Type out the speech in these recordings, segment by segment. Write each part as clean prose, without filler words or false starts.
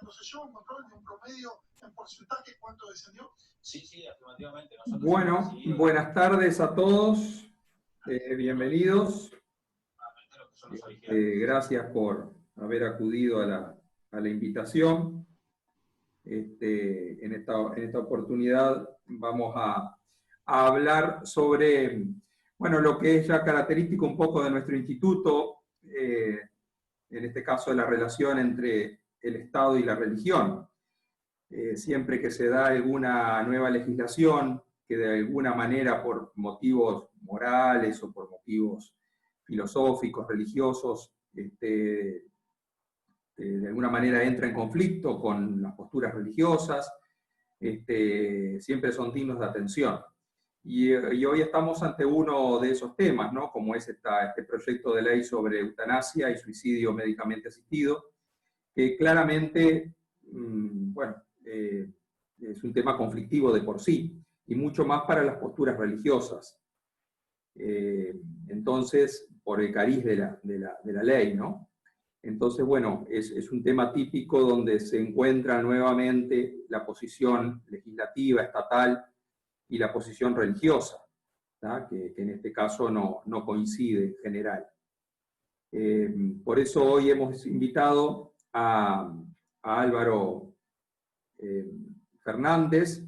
procesión encontró en un promedio, en porcentaje, cuánto descendió? Sí, sí, afirmativamente. Nosotros bueno, buenas tardes a todos, bienvenidos. Gracias por haber acudido a la invitación. En esta oportunidad vamos a hablar sobre, bueno, lo que es ya característico un poco de nuestro instituto, en este caso de la relación entre el Estado y la religión. Siempre que se da alguna nueva legislación que de alguna manera por motivos morales o por motivos filosóficos, religiosos, de alguna manera entra en conflicto con las posturas religiosas, siempre son dignos de atención. Y hoy estamos ante uno de esos temas, ¿no? Como es este proyecto de ley sobre eutanasia y suicidio médicamente asistido, que claramente, bueno, es un tema conflictivo de por sí, y mucho más para las posturas religiosas. Entonces, por el cariz de la ley, ¿no? Entonces, bueno, es un tema típico donde se encuentra nuevamente la posición legislativa, estatal, y la posición religiosa, ¿tá? Que en este caso no coincide en general. Por eso hoy hemos invitado a Álvaro Fernández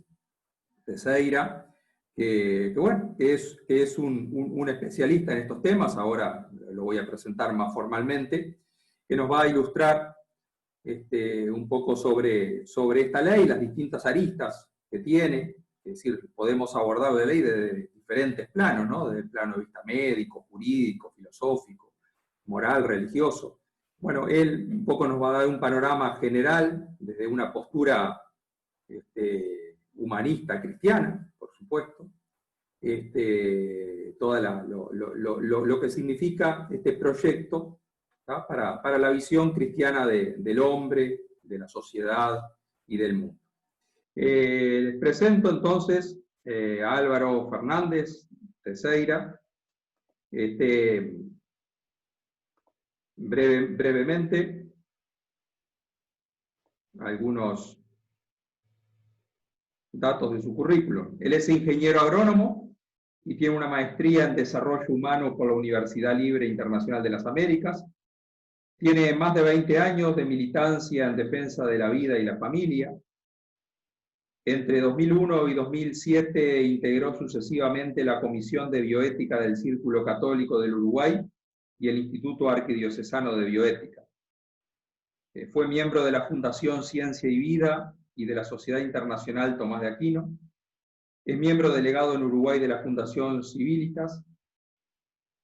Teixeira, que es un especialista en estos temas, ahora lo voy a presentar más formalmente, que nos va a ilustrar un poco sobre esta ley, las distintas aristas que tiene. Es decir, podemos abordar la ley desde diferentes planos, ¿no? Desde el plano de vista médico, jurídico, filosófico, moral, religioso. Bueno, él un poco nos va a dar un panorama general desde una postura humanista cristiana, por supuesto, lo que significa este proyecto, ¿tá? Para la visión cristiana del hombre, de la sociedad y del mundo. Les presento entonces a Álvaro Fernández Teixeira. Brevemente, algunos datos de su currículum. Él es ingeniero agrónomo y tiene una maestría en desarrollo humano por la Universidad Libre Internacional de las Américas. Tiene más de 20 años de militancia en defensa de la vida y la familia. Entre 2001 y 2007 integró sucesivamente la Comisión de Bioética del Círculo Católico del Uruguay y el Instituto Arquidiocesano de Bioética. Fue miembro de la Fundación Ciencia y Vida y de la Sociedad Internacional Tomás de Aquino. Es miembro delegado en Uruguay de la Fundación Civilitas.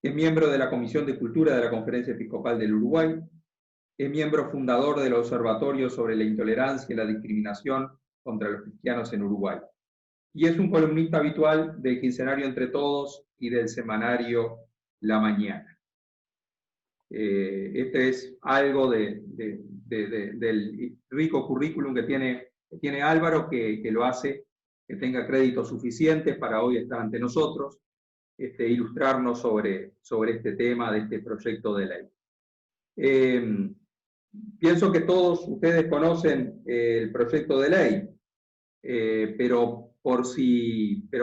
Es miembro de la Comisión de Cultura de la Conferencia Episcopal del Uruguay. Es miembro fundador del Observatorio sobre la Intolerancia y la Discriminación contra los Cristianos en Uruguay. Y es un columnista habitual del Quincenario Entre Todos y del semanario La Mañana. Este es algo del rico currículum que tiene Álvaro, que lo hace que tenga créditos suficientes para hoy estar ante nosotros, ilustrarnos sobre este tema de este proyecto de ley. Pienso que todos ustedes conocen el proyecto de ley, pero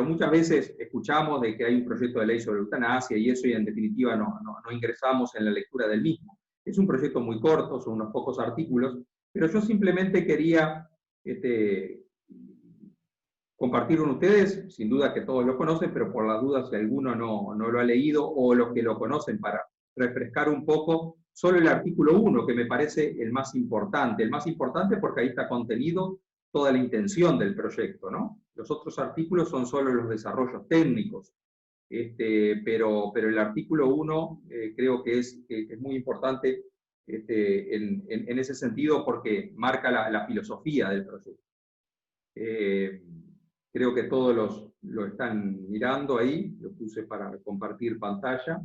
muchas veces escuchamos de que hay un proyecto de ley sobre eutanasia y eso, y en definitiva no ingresamos en la lectura del mismo. Es un proyecto muy corto, son unos pocos artículos, pero yo simplemente quería compartir con ustedes, sin duda que todos lo conocen, pero por las dudas si alguno no lo ha leído, o los que lo conocen, para refrescar un poco, solo el artículo 1, que me parece el más importante porque ahí está contenido toda la intención del proyecto, ¿no? Los otros artículos son solo los desarrollos técnicos, pero el artículo 1 creo que es muy importante en ese sentido, porque marca la filosofía del proyecto. Creo que todos lo están mirando ahí, lo puse para compartir pantalla.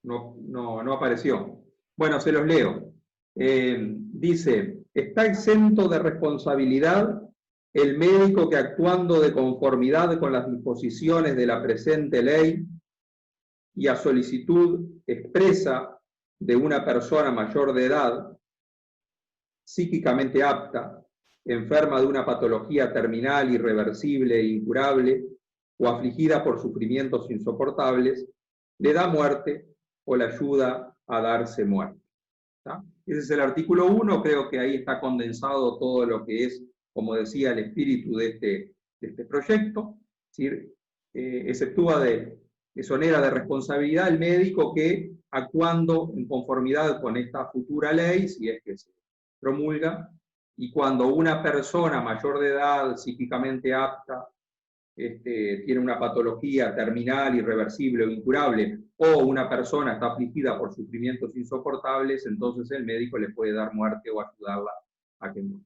No apareció. Bueno, se los leo. Dice: está exento de responsabilidad el médico que actuando de conformidad con las disposiciones de la presente ley y a solicitud expresa de una persona mayor de edad, psíquicamente apta, enferma de una patología terminal, irreversible e incurable, o afligida por sufrimientos insoportables, le da muerte o le ayuda a darse muerte. ¿Está? Ese es el artículo 1, creo que ahí está condensado todo lo que es, como decía, el espíritu de este proyecto. Es decir, exceptúa exonera de responsabilidad el médico que, actuando en conformidad con esta futura ley, si es que se promulga, y cuando una persona mayor de edad, psíquicamente apta, tiene una patología terminal, irreversible o incurable, o una persona está afligida por sufrimientos insoportables, entonces el médico le puede dar muerte o ayudarla a que muera.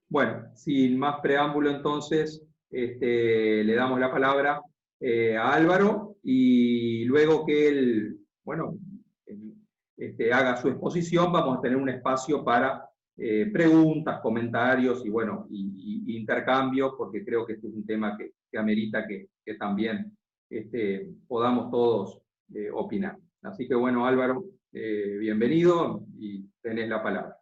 Bueno, sin más preámbulo entonces, le damos la palabra a Álvaro, y luego que él, bueno, haga su exposición, vamos a tener un espacio para preguntas, comentarios y, bueno, y intercambios, porque creo que este es un tema que amerita que también podamos todos opinar. Así que, bueno, Álvaro, bienvenido y tenés la palabra.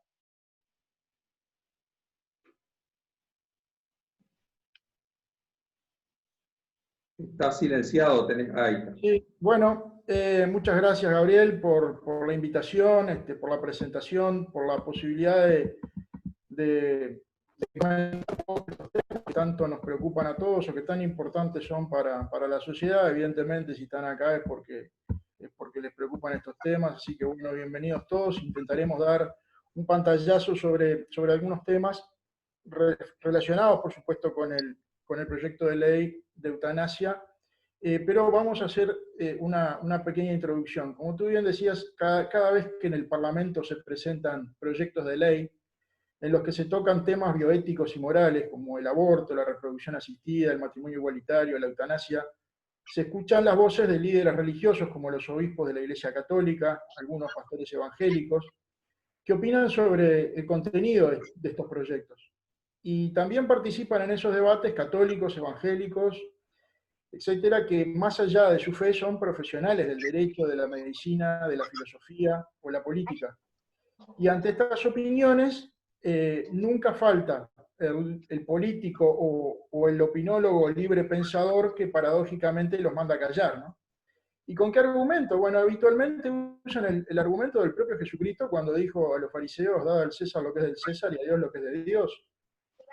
Está silenciado, ahí está. Sí, bueno, muchas gracias, Gabriel, por la invitación, por la presentación, por la posibilidad de que tanto nos preocupan a todos o que tan importantes son para la sociedad. Evidentemente, si están acá es porque les preocupan estos temas, así que bueno, bienvenidos todos. Intentaremos dar un pantallazo sobre algunos temas relacionados, por supuesto, con el proyecto de ley de eutanasia, pero vamos a hacer una pequeña introducción. Como tú bien decías, cada vez que en el Parlamento se presentan proyectos de ley en los que se tocan temas bioéticos y morales, como el aborto, la reproducción asistida, el matrimonio igualitario, la eutanasia, se escuchan las voces de líderes religiosos, como los obispos de la Iglesia Católica, algunos pastores evangélicos, que opinan sobre el contenido de estos proyectos. Y también participan en esos debates católicos, evangélicos, etcétera, que más allá de su fe son profesionales del derecho, de la medicina, de la filosofía o la política. Y ante estas opiniones, nunca falta el político o el opinólogo libre pensador que paradójicamente los manda a callar, ¿no? ¿Y con qué argumento? Bueno, habitualmente usan el argumento del propio Jesucristo cuando dijo a los fariseos: dad al César lo que es del César y a Dios lo que es de Dios.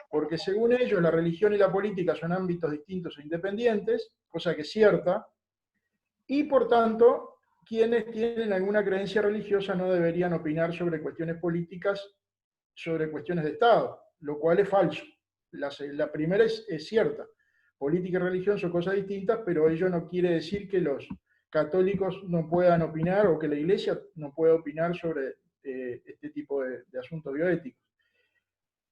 Porque según ellos la religión y la política son ámbitos distintos e independientes, cosa que es cierta, y por tanto quienes tienen alguna creencia religiosa no deberían opinar sobre cuestiones políticas, sobre cuestiones de Estado, lo cual es falso. La primera es cierta. Política y religión son cosas distintas, pero ello no quiere decir que los católicos no puedan opinar o que la Iglesia no pueda opinar sobre este tipo de asuntos bioéticos.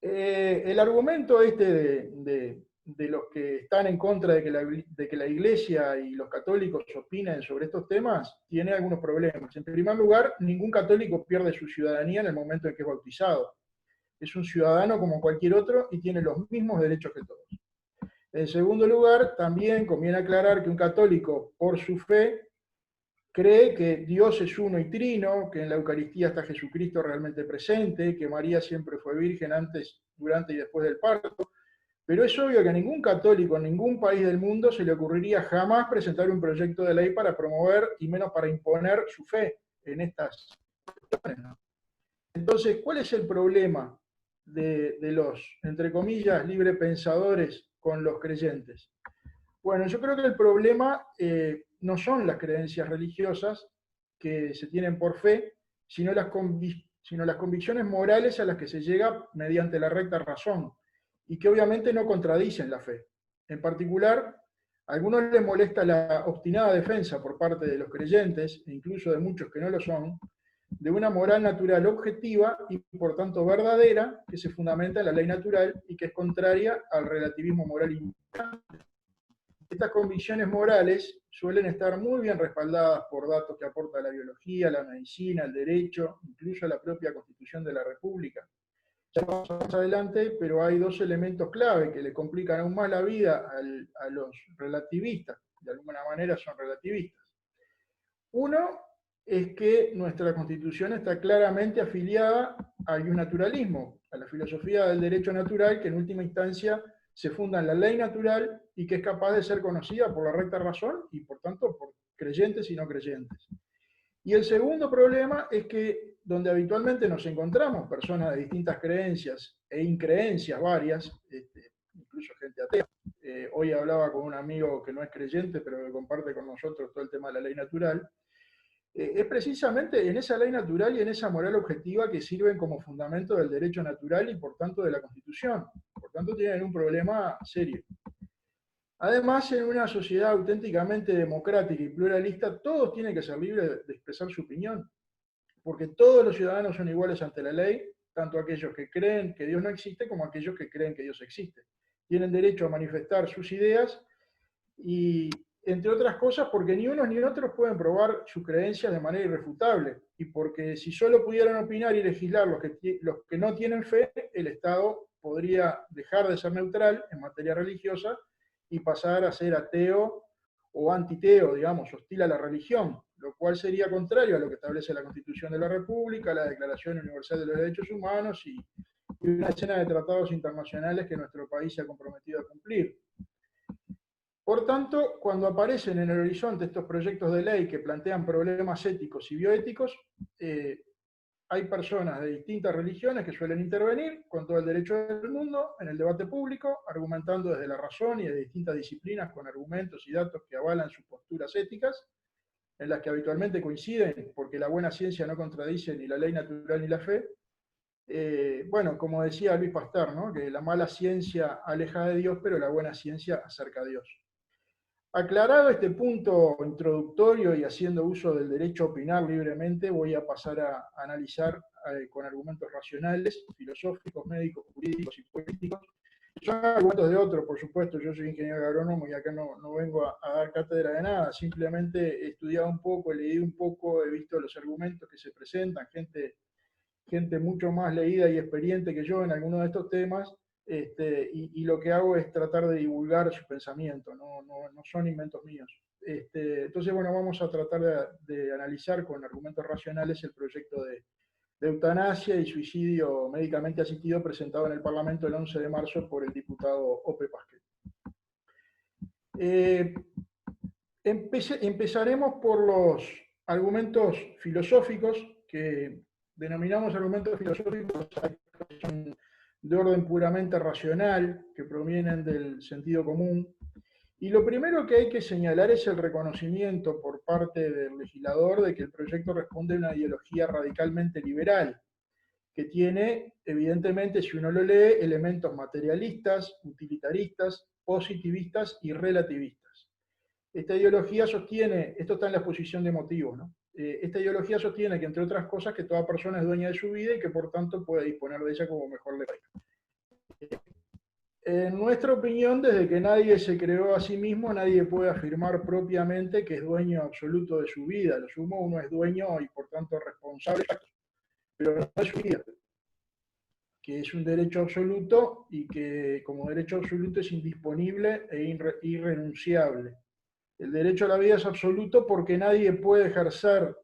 El argumento de los que están en contra de que la Iglesia y los católicos opinen sobre estos temas tiene algunos problemas. En primer lugar, ningún católico pierde su ciudadanía en el momento en que es bautizado. Es un ciudadano como cualquier otro y tiene los mismos derechos que todos. En segundo lugar, también conviene aclarar que un católico, por su fe, cree que Dios es uno y trino, que en la Eucaristía está Jesucristo realmente presente, que María siempre fue virgen antes, durante y después del parto. Pero es obvio que a ningún católico en ningún país del mundo se le ocurriría jamás presentar un proyecto de ley para promover y menos para imponer su fe en estas cuestiones, ¿no? Entonces, ¿cuál es el problema de los, entre comillas, librepensadores con los creyentes? Bueno, yo creo que el problema no son las creencias religiosas que se tienen por fe, sino las convicciones morales a las que se llega mediante la recta razón, y que obviamente no contradicen la fe. En particular, a algunos les molesta la obstinada defensa por parte de los creyentes, e incluso de muchos que no lo son, de una moral natural objetiva y por tanto verdadera, que se fundamenta en la ley natural y que es contraria al relativismo moral imperante. Estas convicciones morales suelen estar muy bien respaldadas por datos que aporta la biología, la medicina, el derecho, incluso la propia Constitución de la República. Ya vamos más adelante, pero hay dos elementos clave que le complican aún más la vida a los relativistas, de alguna manera son relativistas. Uno es que nuestra Constitución está claramente afiliada al naturalismo, a la filosofía del derecho natural, que en última instancia se funda en la ley natural y que es capaz de ser conocida por la recta razón y por tanto por creyentes y no creyentes. Y el segundo problema es que donde habitualmente nos encontramos personas de distintas creencias e increencias varias, incluso gente atea. Hoy hablaba con un amigo que no es creyente, pero que comparte con nosotros todo el tema de la ley natural. Es precisamente en esa ley natural y en esa moral objetiva que sirven como fundamento del derecho natural y por tanto de la Constitución. Por tanto tienen un problema serio. Además, en una sociedad auténticamente democrática y pluralista, todos tienen que ser libres de expresar su opinión, porque todos los ciudadanos son iguales ante la ley, tanto aquellos que creen que Dios no existe como aquellos que creen que Dios existe. Tienen derecho a manifestar sus ideas y, entre otras cosas, porque ni unos ni otros pueden probar sus creencias de manera irrefutable, y porque si solo pudieran opinar y legislar los que no tienen fe, el Estado podría dejar de ser neutral en materia religiosa y pasar a ser ateo o antiteo, digamos, hostil a la religión, lo cual sería contrario a lo que establece la Constitución de la República, la Declaración Universal de los Derechos Humanos y una decena de tratados internacionales que nuestro país se ha comprometido a cumplir. Por tanto, cuando aparecen en el horizonte estos proyectos de ley que plantean problemas éticos y bioéticos, hay personas de distintas religiones que suelen intervenir con todo el derecho del mundo en el debate público, argumentando desde la razón y de distintas disciplinas con argumentos y datos que avalan sus posturas éticas, en las que habitualmente coinciden, porque la buena ciencia no contradice ni la ley natural ni la fe. Bueno, como decía Luis Pasteur, ¿no? Que la mala ciencia aleja de Dios, pero la buena ciencia acerca a Dios. Aclarado este punto introductorio y haciendo uso del derecho a opinar libremente, voy a pasar a analizar con argumentos racionales, filosóficos, médicos, jurídicos y políticos. Son argumentos de otros, por supuesto, yo soy ingeniero agrónomo y acá no vengo a dar cátedra de nada, simplemente he estudiado un poco, he leído un poco, he visto los argumentos que se presentan, gente mucho más leída y experiente que yo en algunos de estos temas, y lo que hago es tratar de divulgar su pensamiento, no son inventos míos. Entonces, bueno, vamos a tratar de analizar con argumentos racionales el proyecto de eutanasia y suicidio médicamente asistido presentado en el Parlamento el 11 de marzo por el diputado Ope Pasquet. Empezaremos por los argumentos filosóficos, que denominamos argumentos filosóficos que son de orden puramente racional, que provienen del sentido común. Y lo primero que hay que señalar es el reconocimiento por parte del legislador de que el proyecto responde a una ideología radicalmente liberal, que tiene, evidentemente, si uno lo lee, elementos materialistas, utilitaristas, positivistas y relativistas. Esta ideología sostiene, esto está en la exposición de motivos, ¿no? Esta ideología sostiene que, entre otras cosas, que toda persona es dueña de su vida y que, por tanto, puede disponer de ella como mejor le parezca. En nuestra opinión, desde que nadie se creó a sí mismo, nadie puede afirmar propiamente que es dueño absoluto de su vida. A lo sumo, uno es dueño y, por tanto, responsable, pero no de su vida, que es un derecho absoluto y que, como derecho absoluto, es indisponible e irrenunciable. El derecho a la vida es absoluto porque nadie puede ejercer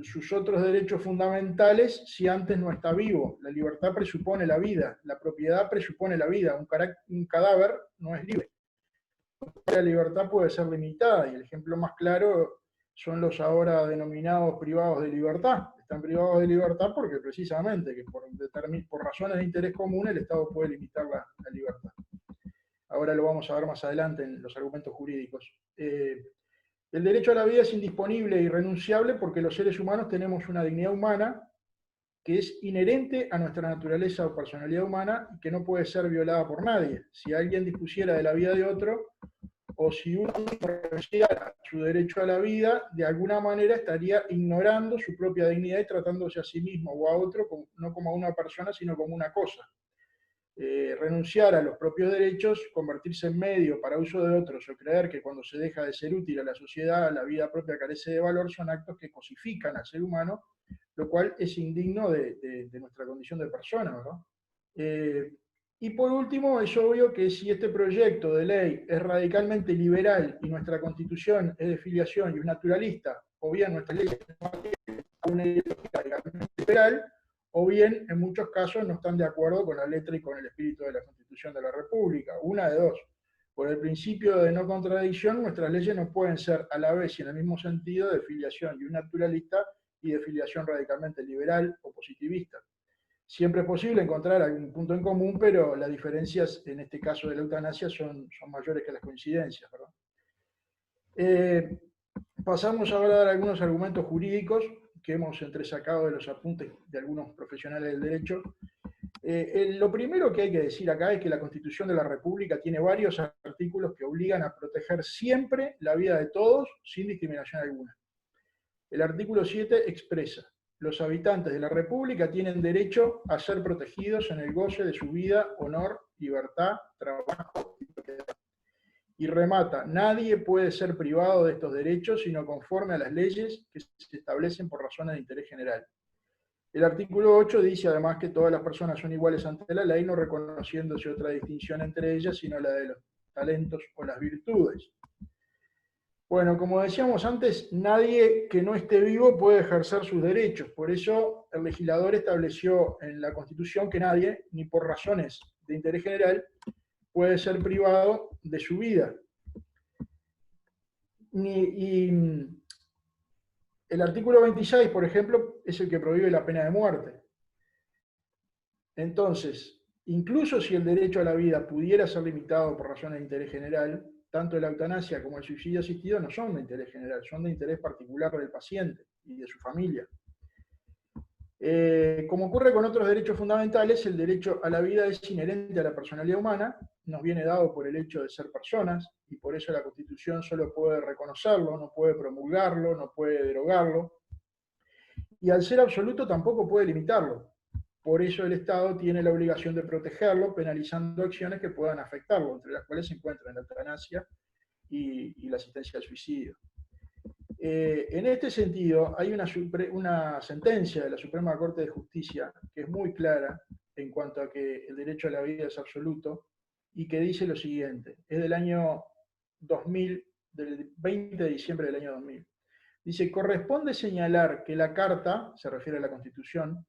sus otros derechos fundamentales si antes no está vivo. La libertad presupone la vida, la propiedad presupone la vida, un cadáver no es libre. La libertad puede ser limitada y el ejemplo más claro son los ahora denominados privados de libertad. Están privados de libertad porque precisamente que por razones de interés común el Estado puede limitar la libertad. Ahora lo vamos a ver más adelante en los argumentos jurídicos. El derecho a la vida es indisponible e irrenunciable porque los seres humanos tenemos una dignidad humana que es inherente a nuestra naturaleza o personalidad humana y que no puede ser violada por nadie. Si alguien dispusiera de la vida de otro, o si uno renunciara su derecho a la vida, de alguna manera estaría ignorando su propia dignidad y tratándose a sí mismo o a otro no como a una persona, sino como una cosa. Renunciar a los propios derechos, convertirse en medio para uso de otros o creer que cuando se deja de ser útil a la sociedad la vida propia carece de valor son actos que cosifican al ser humano, lo cual es indigno de nuestra condición de persona, ¿verdad? Y por último, es obvio que si este proyecto de ley es radicalmente liberal y nuestra Constitución es de filiación y es naturalista, o bien nuestra ley es una ideología radicalmente liberal, o bien en muchos casos no están de acuerdo con la letra y con el espíritu de la Constitución de la República. Una de dos. Por el principio de no contradicción, nuestras leyes no pueden ser a la vez y en el mismo sentido de filiación y un naturalista y de filiación radicalmente liberal o positivista. Siempre es posible encontrar algún punto en común, pero las diferencias, en este caso de la eutanasia, son mayores que las coincidencias, ¿verdad? Pasamos ahora a dar algunos argumentos jurídicos que hemos entresacado de los apuntes de algunos profesionales del derecho. Lo primero que hay que decir acá es que la Constitución de la República tiene varios artículos que obligan a proteger siempre la vida de todos sin discriminación alguna. El artículo 7 expresa: los habitantes de la República tienen derecho a ser protegidos en el goce de su vida, honor, libertad, trabajo y propiedad. Y remata: nadie puede ser privado de estos derechos sino conforme a las leyes que se establecen por razones de interés general. El artículo 8 dice además que todas las personas son iguales ante la ley, no reconociéndose otra distinción entre ellas sino la de los talentos o las virtudes. Bueno, como decíamos antes, nadie que no esté vivo puede ejercer sus derechos. Por eso el legislador estableció en la Constitución que nadie, ni por razones de interés general, puede ser privado de su vida. El artículo 26, por ejemplo, es el que prohíbe la pena de muerte. Entonces, incluso si el derecho a la vida pudiera ser limitado por razones de interés general, tanto la eutanasia como el suicidio asistido no son de interés general, son de interés particular del paciente y de su familia. Como ocurre con otros derechos fundamentales, el derecho a la vida es inherente a la personalidad humana, nos viene dado por el hecho de ser personas, y por eso la Constitución solo puede reconocerlo, no puede promulgarlo, no puede derogarlo, y al ser absoluto tampoco puede limitarlo. Por eso el Estado tiene la obligación de protegerlo, penalizando acciones que puedan afectarlo, entre las cuales se encuentran la eutanasia y la asistencia al suicidio. En este sentido, hay una sentencia de la Suprema Corte de Justicia que es muy clara en cuanto a que el derecho a la vida es absoluto y que dice lo siguiente, es del año 2000, del 20 de diciembre del año 2000. Dice: corresponde señalar que la Carta, se refiere a la Constitución,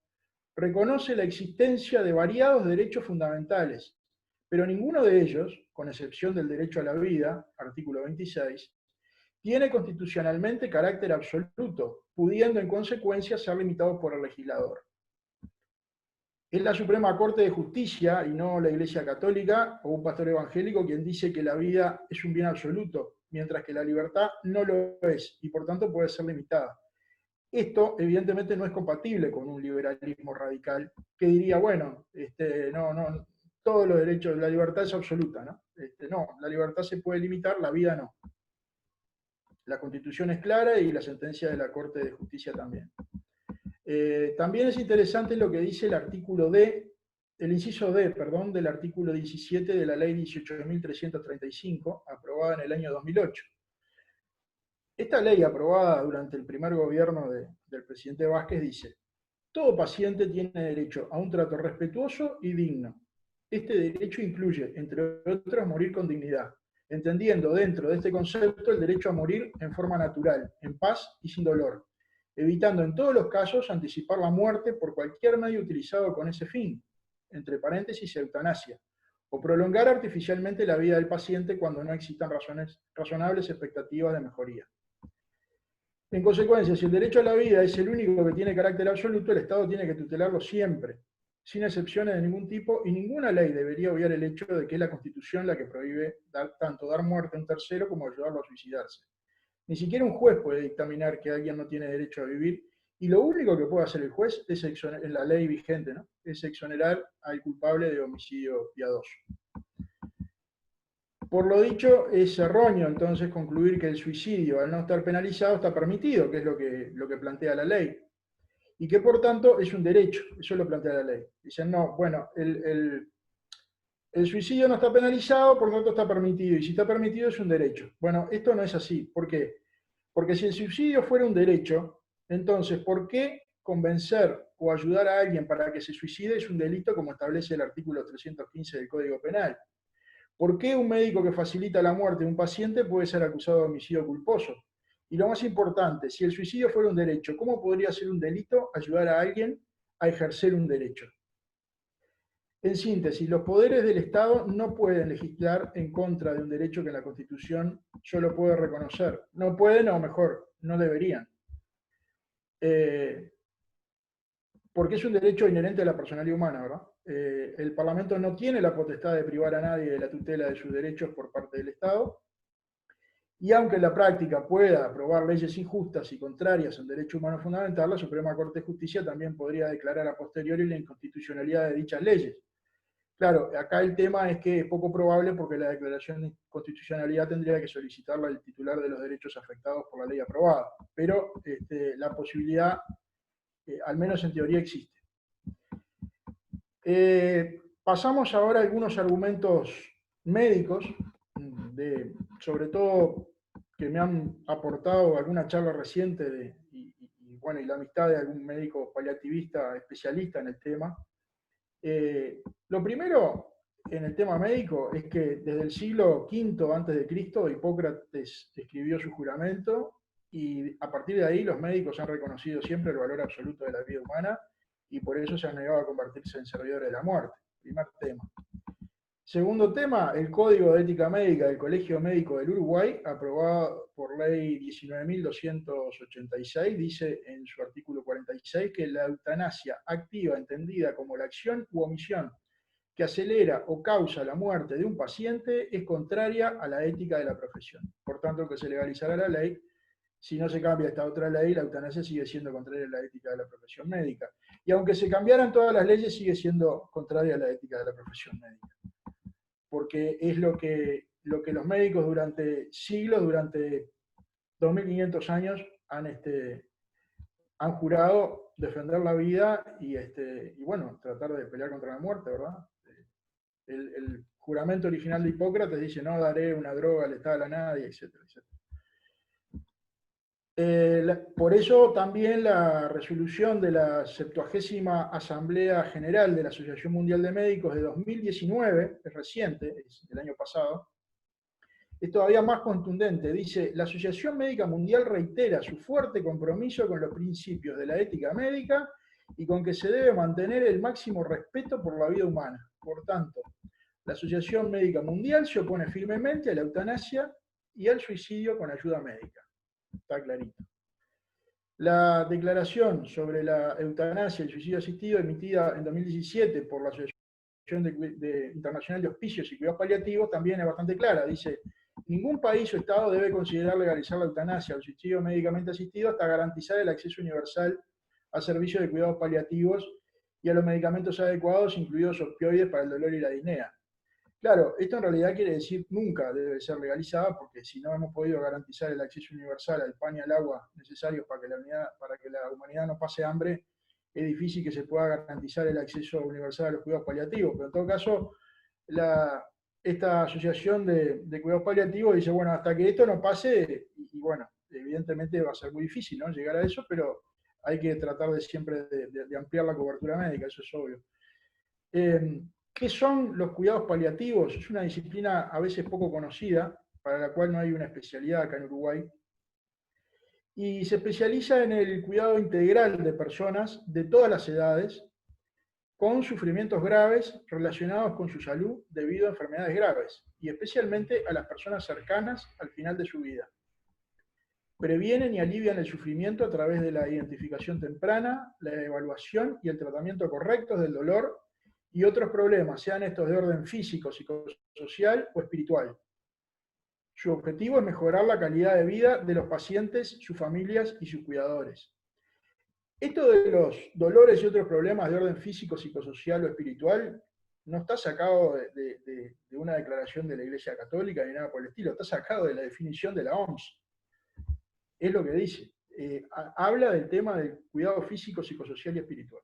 reconoce la existencia de variados derechos fundamentales, pero ninguno de ellos, con excepción del derecho a la vida, artículo 26, tiene constitucionalmente carácter absoluto, pudiendo en consecuencia ser limitado por el legislador. Es la Suprema Corte de Justicia, y no la Iglesia Católica o un pastor evangélico, quien dice que la vida es un bien absoluto, mientras que la libertad no lo es, y por tanto puede ser limitada. Esto, evidentemente, no es compatible con un liberalismo radical, que diría, bueno, no, todos los derechos, la libertad es absoluta, ¿no? No, la libertad se puede limitar, la vida no. La Constitución es clara y la sentencia de la Corte de Justicia también. También es interesante lo que dice el artículo D, el inciso D, perdón, del artículo 17 de la Ley 18.335, aprobada en el año 2008. Esta ley, aprobada durante el primer gobierno del presidente Vázquez, dice: todo paciente tiene derecho a un trato respetuoso y digno. Este derecho incluye, entre otros, morir con dignidad, entendiendo dentro de este concepto el derecho a morir en forma natural, en paz y sin dolor, evitando en todos los casos anticipar la muerte por cualquier medio utilizado con ese fin, entre paréntesis eutanasia, o prolongar artificialmente la vida del paciente cuando no existan razonables expectativas de mejoría. En consecuencia, si el derecho a la vida es el único que tiene carácter absoluto, el Estado tiene que tutelarlo siempre, sin excepciones de ningún tipo, y ninguna ley debería obviar el hecho de que es la Constitución la que prohíbe tanto dar muerte a un tercero como ayudarlo a suicidarse. Ni siquiera un juez puede dictaminar que alguien no tiene derecho a vivir, y lo único que puede hacer el juez es, en la ley vigente, ¿no?, es exonerar al culpable de homicidio piadoso. Por lo dicho, es erróneo entonces concluir que el suicidio, al no estar penalizado, está permitido, que es lo que plantea la ley, y que por tanto es un derecho, eso lo plantea la ley. Dicen, no, bueno, el suicidio no está penalizado, por lo tanto está permitido, y si está permitido es un derecho. Bueno, esto no es así. ¿Por qué? Porque si el suicidio fuera un derecho, entonces, ¿por qué convencer o ayudar a alguien para que se suicide es un delito como establece el artículo 315 del Código Penal. ¿Por qué un médico que facilita la muerte de un paciente puede ser acusado de homicidio culposo? Y lo más importante, si el suicidio fuera un derecho, ¿cómo podría ser un delito ayudar a alguien a ejercer un derecho? En síntesis, los poderes del Estado no pueden legislar en contra de un derecho que la Constitución solo puede reconocer. No pueden, o mejor, no deberían. Porque es un derecho inherente a la personalidad humana, ¿verdad? El Parlamento no tiene la potestad de privar a nadie de la tutela de sus derechos por parte del Estado, y aunque en la práctica pueda aprobar leyes injustas y contrarias al derecho humano fundamental, la Suprema Corte de Justicia también podría declarar a posteriori la inconstitucionalidad de dichas leyes. Claro, acá el tema es que es poco probable porque la declaración de inconstitucionalidad tendría que solicitarla el titular de los derechos afectados por la ley aprobada, pero la posibilidad, al menos en teoría, existe. Pasamos ahora a algunos argumentos médicos, sobre todo que me han aportado alguna charla reciente y la amistad de algún médico paliativista especialista en el tema. Lo primero en el tema médico es que desde el siglo V a.C. Hipócrates escribió su juramento y a partir de ahí los médicos han reconocido siempre el valor absoluto de la vida humana y por eso se han negado a convertirse en servidores de la muerte. Primer tema. Segundo tema, el Código de Ética Médica del Colegio Médico del Uruguay, aprobado por ley 19.286, dice en su artículo 46 que la eutanasia activa, entendida como la acción u omisión que acelera o causa la muerte de un paciente, es contraria a la ética de la profesión. Por tanto, que se legalizará la ley, si no se cambia esta otra ley, la eutanasia sigue siendo contraria a la ética de la profesión médica. Y aunque se cambiaran todas las leyes, sigue siendo contraria a la ética de la profesión médica. Porque es lo que los médicos durante siglos, durante 2500 años, han jurado defender la vida y bueno, tratar de pelear contra la muerte, ¿verdad? El juramento original de Hipócrates dice, no daré una droga letal a nadie, etcétera, etcétera. Por eso también la resolución de la 70ª Asamblea General de la Asociación Mundial de Médicos de 2019, es reciente, es del año pasado, es todavía más contundente. Dice, la Asociación Médica Mundial reitera su fuerte compromiso con los principios de la ética médica y con que se debe mantener el máximo respeto por la vida humana. Por tanto, la Asociación Médica Mundial se opone firmemente a la eutanasia y al suicidio con ayuda médica. Está clarito. La declaración sobre la eutanasia y el suicidio asistido emitida en 2017 por la Asociación Internacional de Hospicios y Cuidados Paliativos también es bastante clara. Dice, ningún país o Estado debe considerar legalizar la eutanasia o el suicidio médicamente asistido hasta garantizar el acceso universal a servicios de cuidados paliativos y a los medicamentos adecuados, incluidos opioides para el dolor y la disnea. Claro, esto en realidad quiere decir nunca debe ser legalizada, porque si no hemos podido garantizar el acceso universal al pan y al agua necesarios para que la humanidad no pase hambre, es difícil que se pueda garantizar el acceso universal a los cuidados paliativos. Pero en todo caso, esta asociación de cuidados paliativos dice, bueno, hasta que esto no pase, y bueno, evidentemente va a ser muy difícil, ¿no?, llegar a eso, pero hay que tratar de siempre de ampliar la cobertura médica, eso es obvio. ¿Qué son los cuidados paliativos? Es una disciplina a veces poco conocida, para la cual no hay una especialidad acá en Uruguay, y se especializa en el cuidado integral de personas de todas las edades con sufrimientos graves relacionados con su salud debido a enfermedades graves, y especialmente a las personas cercanas al final de su vida. Previenen y alivian el sufrimiento a través de la identificación temprana, la evaluación y el tratamiento correctos del dolor y otros problemas, sean estos de orden físico, psicosocial o espiritual. Su objetivo es mejorar la calidad de vida de los pacientes, sus familias y sus cuidadores. Esto de los dolores y otros problemas de orden físico, psicosocial o espiritual no está sacado de una declaración de la Iglesia Católica ni nada por el estilo, está sacado de la definición de la OMS. Es lo que dice. Habla del tema del cuidado físico, psicosocial y espiritual.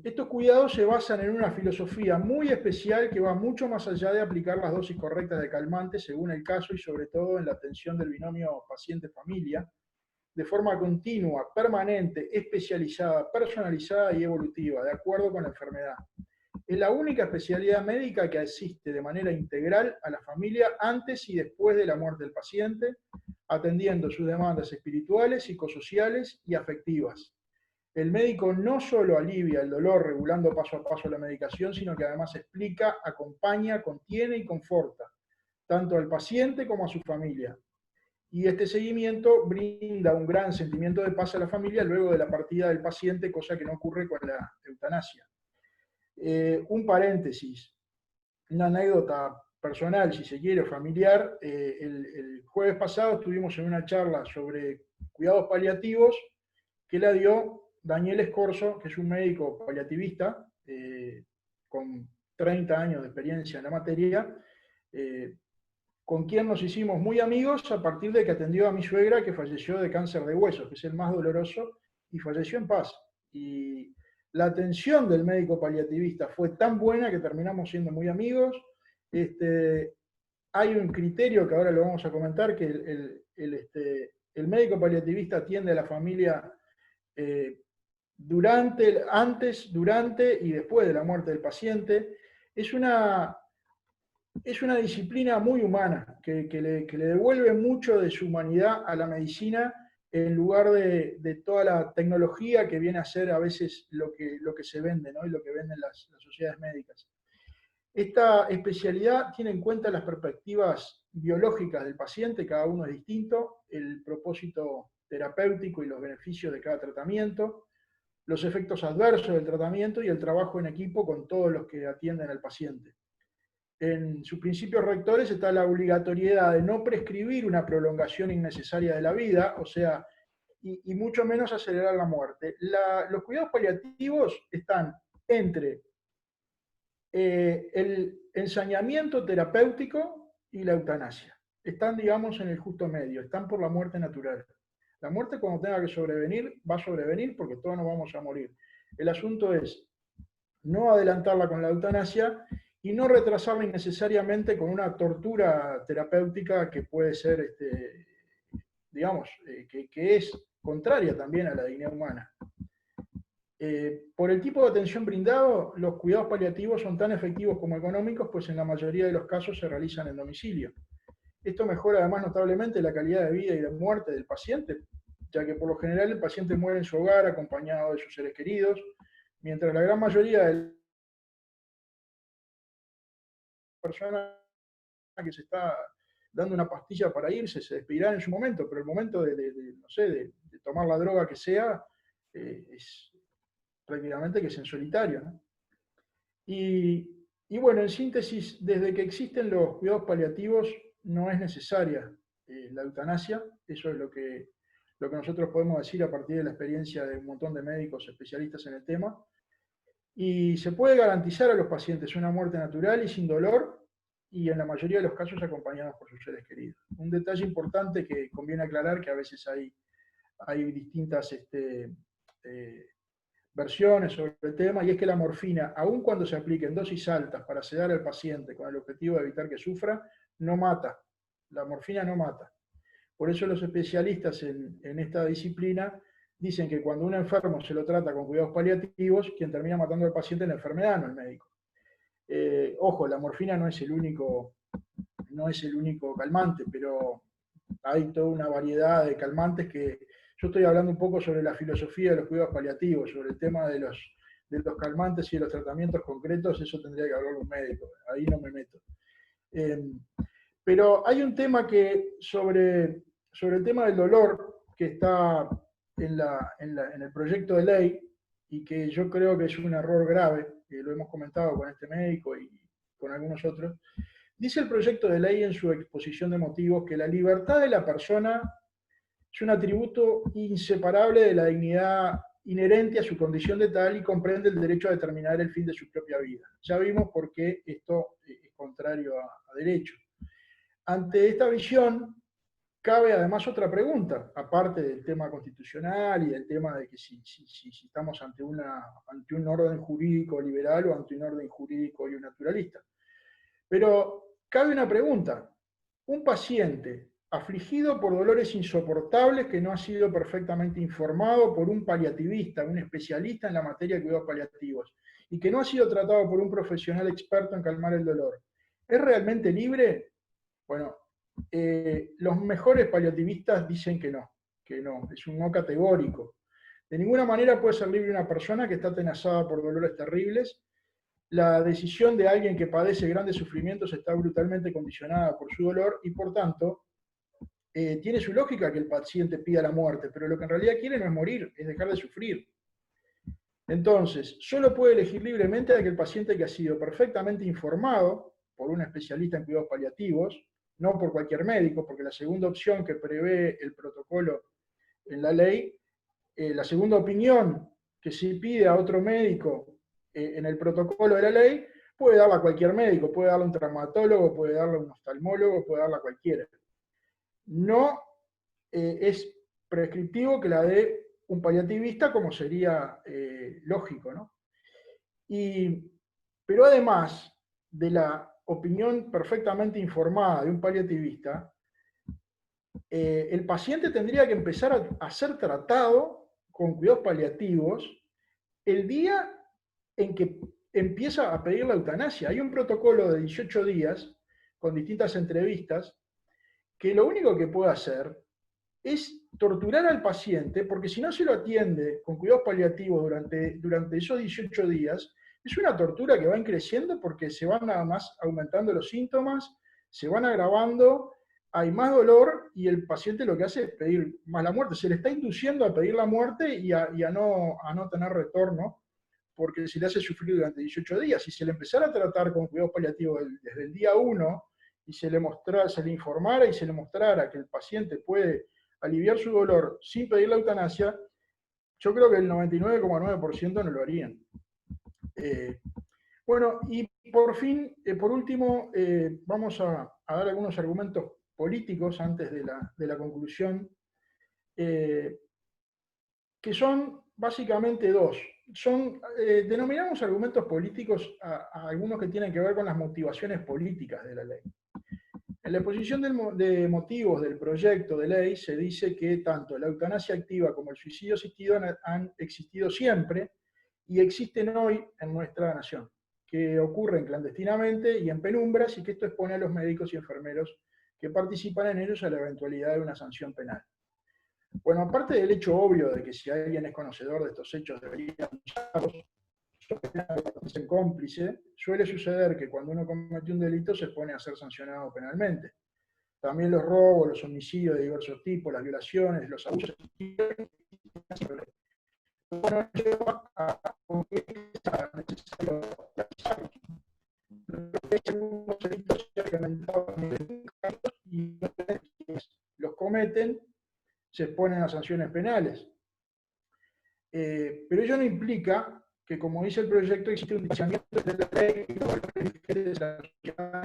Estos cuidados se basan en una filosofía muy especial que va mucho más allá de aplicar las dosis correctas de calmantes según el caso y sobre todo en la atención del binomio paciente-familia, de forma continua, permanente, especializada, personalizada y evolutiva, de acuerdo con la enfermedad. Es la única especialidad médica que asiste de manera integral a la familia antes y después de la muerte del paciente, atendiendo sus demandas espirituales, psicosociales y afectivas. El médico no solo alivia el dolor regulando paso a paso la medicación, sino que además explica, acompaña, contiene y conforta, tanto al paciente como a su familia. Y este seguimiento brinda un gran sentimiento de paz a la familia luego de la partida del paciente, cosa que no ocurre con la eutanasia. Un paréntesis, una anécdota personal, si se quiere, familiar. El jueves pasado estuvimos en una charla sobre cuidados paliativos que la dio Daniel Escorzo, que es un médico paliativista con 30 años de experiencia en la materia, con quien nos hicimos muy amigos a partir de que atendió a mi suegra, que falleció de cáncer de huesos, que es el más doloroso, y falleció en paz. Y la atención del médico paliativista fue tan buena que terminamos siendo muy amigos. Hay un criterio que ahora lo vamos a comentar, que el médico paliativista atiende a la familia antes, durante y después de la muerte del paciente. Es una disciplina muy humana, que le devuelve mucho de su humanidad a la medicina, en lugar de toda la tecnología que viene a ser a veces lo que se vende, ¿no? Y lo que venden las sociedades médicas. Esta especialidad tiene en cuenta las perspectivas biológicas del paciente, cada uno es distinto, el propósito terapéutico y los beneficios de cada tratamiento, los efectos adversos del tratamiento y el trabajo en equipo con todos los que atienden al paciente. En sus principios rectores está la obligatoriedad de no prescribir una prolongación innecesaria de la vida, o sea, y mucho menos acelerar la muerte. Los cuidados paliativos están entre el ensañamiento terapéutico y la eutanasia. Están, digamos, en el justo medio, están por la muerte natural. La muerte, cuando tenga que sobrevenir, va a sobrevenir porque todos nos vamos a morir. El asunto es no adelantarla con la eutanasia y no retrasarla innecesariamente con una tortura terapéutica que puede ser, digamos, que es contraria también a la dignidad humana. Por el tipo de atención brindado, los cuidados paliativos son tan efectivos como económicos, pues en la mayoría de los casos se realizan en domicilio. Esto mejora además notablemente la calidad de vida y de muerte del paciente, ya que por lo general el paciente muere en su hogar acompañado de sus seres queridos, mientras la gran mayoría de las personas que se está dando una pastilla para irse se despedirán en su momento, pero el momento no sé, de tomar la droga que sea, es prácticamente que es en solitario, ¿no? Y bueno, en síntesis, desde que existen los cuidados paliativos no es necesaria la eutanasia. Eso es lo que nosotros podemos decir a partir de la experiencia de un montón de médicos especialistas en el tema. Y se puede garantizar a los pacientes una muerte natural y sin dolor, y en la mayoría de los casos acompañados por sus seres queridos. Un detalle importante que conviene aclarar, que a veces hay distintas versiones sobre el tema, y es que la morfina, aun cuando se aplique en dosis altas para sedar al paciente con el objetivo de evitar que sufra, no mata. La morfina no mata. Por eso los especialistas en esta disciplina dicen que cuando un enfermo se lo trata con cuidados paliativos, quien termina matando al paciente es la enfermedad, no el médico. Ojo, la morfina no es el único calmante, pero hay toda una variedad de calmantes que yo estoy hablando un poco sobre la filosofía de los cuidados paliativos, sobre el tema de los calmantes y de los tratamientos concretos. Eso tendría que hablar un médico, ahí no me meto. Pero hay un tema que sobre el tema del dolor que está en el proyecto de ley, y que yo creo que es un error grave, que lo hemos comentado con este médico y con algunos otros. Dice el proyecto de ley en su exposición de motivos que la libertad de la persona es un atributo inseparable de la dignidad inherente a su condición de tal y comprende el derecho a determinar el fin de su propia vida. Ya vimos por qué esto es contrario a derecho. Ante esta visión, cabe además otra pregunta, aparte del tema constitucional y del tema de que si estamos ante un orden jurídico liberal o ante un orden jurídico y naturalista. Pero cabe una pregunta. ¿Un paciente afligido por dolores insoportables que no ha sido perfectamente informado por un paliativista, un especialista en la materia de cuidados paliativos, y que no ha sido tratado por un profesional experto en calmar el dolor, ¿es realmente libre? Bueno, los mejores paliativistas dicen que no, es un no categórico. De ninguna manera puede ser libre una persona que está atenazada por dolores terribles. La decisión de alguien que padece grandes sufrimientos está brutalmente condicionada por su dolor y, por tanto, tiene su lógica que el paciente pida la muerte, pero lo que en realidad quiere no es morir, es dejar de sufrir. Entonces, solo puede elegir libremente aquel paciente que ha sido perfectamente informado por un especialista en cuidados paliativos, no por cualquier médico, porque la segunda opción que prevé el protocolo en la ley, la segunda opinión que se pide a otro médico en el protocolo de la ley, puede darla a cualquier médico, puede darla a un traumatólogo, puede darla a un oftalmólogo, puede darla a cualquiera. No es prescriptivo que la dé un paliativista, como sería lógico, ¿no? Pero además de la opinión perfectamente informada de un paliativista, el paciente tendría que empezar a ser tratado con cuidados paliativos el día en que empieza a pedir la eutanasia. Hay un protocolo de 18 días con distintas entrevistas que lo único que puede hacer es torturar al paciente, porque si no se lo atiende con cuidados paliativos durante esos 18 días, es una tortura que va creciendo porque se van nada más aumentando los síntomas, se van agravando, hay más dolor y el paciente lo que hace es pedir más la muerte. Se le está induciendo a pedir la muerte y a no tener retorno, porque se le hace sufrir durante 18 días. Si se le empezara a tratar con cuidados paliativos desde el día 1 y se le informara y se le mostrara que el paciente puede aliviar su dolor sin pedir la eutanasia, yo creo que el 99,9% no lo harían. Bueno, y por último, vamos a dar algunos argumentos políticos antes de la conclusión, que son básicamente dos. Denominamos argumentos políticos a algunos que tienen que ver con las motivaciones políticas de la ley. En la exposición de motivos del proyecto de ley se dice que tanto la eutanasia activa como el suicidio asistido han existido siempre y existen hoy en nuestra nación, que ocurren clandestinamente y en penumbras y que esto expone a los médicos y enfermeros que participan en ellos a la eventualidad de una sanción penal. Bueno, aparte del hecho obvio de que si alguien es conocedor de estos hechos debería denunciarlos, en cómplice, suele suceder que cuando uno comete un delito se pone a ser sancionado penalmente. También los robos, los homicidios de diversos tipos, las violaciones, los abusos bueno, lleva a esa necesario algunos delitos y los cometen, se exponen a sanciones penales. Pero ello no implica que, como dice el proyecto, existe un distanciamiento de la ley y los valores de la sociedad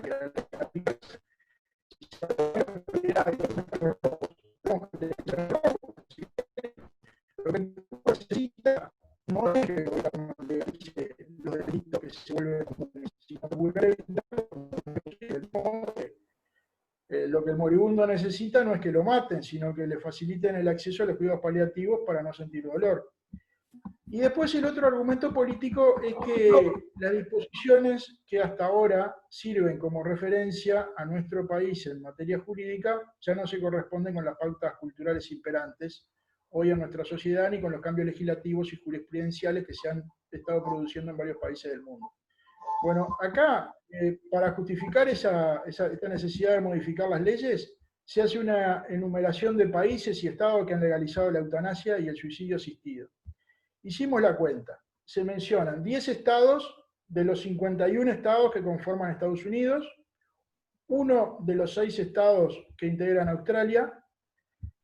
y la lo que necesita no es que el gobierno legalice los delitos que se vuelven comunes, sino lo que el moribundo necesita no es que lo maten, sino que le faciliten el acceso a los cuidados paliativos para no sentir dolor. Y después el otro argumento político es que las disposiciones que hasta ahora sirven como referencia a nuestro país en materia jurídica ya no se corresponden con las pautas culturales imperantes hoy en nuestra sociedad ni con los cambios legislativos y jurisprudenciales que se han estado produciendo en varios países del mundo. Bueno, acá, para justificar esta necesidad de modificar las leyes, se hace una enumeración de países y estados que han legalizado la eutanasia y el suicidio asistido. Hicimos la cuenta. Se mencionan 10 estados de los 51 estados que conforman Estados Unidos, uno de los 6 estados que integran Australia,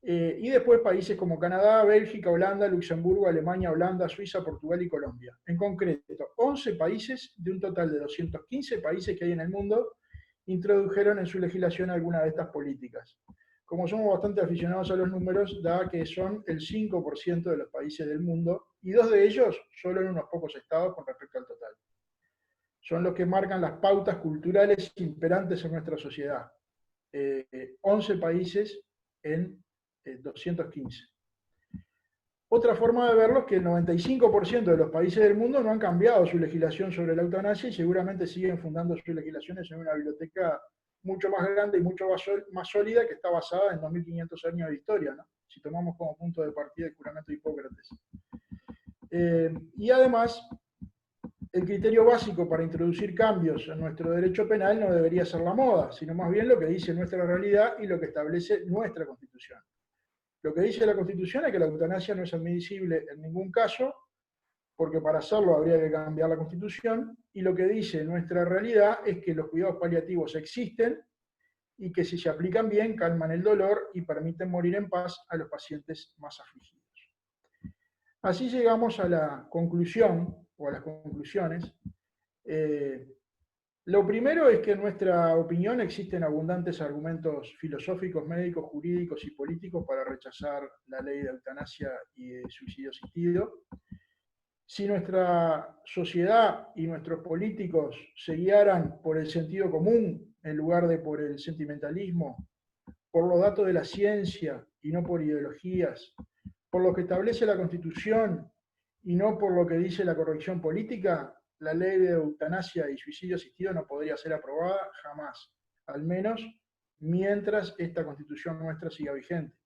y después países como Canadá, Bélgica, Holanda, Luxemburgo, Alemania, Holanda, Suiza, Portugal y Colombia. En concreto, 11 países de un total de 215 países que hay en el mundo introdujeron en su legislación alguna de estas políticas. Como somos bastante aficionados a los números, da que son el 5% de los países del mundo, y 2 de ellos solo en unos pocos estados con respecto al total. Son los que marcan las pautas culturales imperantes en nuestra sociedad. 11 países en 215. Otra forma de verlo es que el 95% de los países del mundo no han cambiado su legislación sobre la eutanasia y seguramente siguen fundando sus legislaciones en una biblioteca mucho más grande y mucho más sólida, que está basada en 2500 años de historia, ¿no? Si tomamos como punto de partida el juramento de Hipócrates. Y además, el criterio básico para introducir cambios en nuestro derecho penal no debería ser la moda, sino más bien lo que dice nuestra realidad y lo que establece nuestra Constitución. Lo que dice la Constitución es que la eutanasia no es admisible en ningún caso, porque para hacerlo habría que cambiar la Constitución, y lo que dice nuestra realidad es que los cuidados paliativos existen y que si se aplican bien calman el dolor y permiten morir en paz a los pacientes más afligidos. Así llegamos a la conclusión, o a las conclusiones. Lo primero es que en nuestra opinión existen abundantes argumentos filosóficos, médicos, jurídicos y políticos para rechazar la ley de eutanasia y de suicidio asistido. Si nuestra sociedad y nuestros políticos se guiaran por el sentido común en lugar de por el sentimentalismo, por los datos de la ciencia y no por ideologías, por lo que establece la Constitución y no por lo que dice la corrección política, la ley de eutanasia y suicidio asistido no podría ser aprobada jamás, al menos mientras esta Constitución nuestra siga vigente.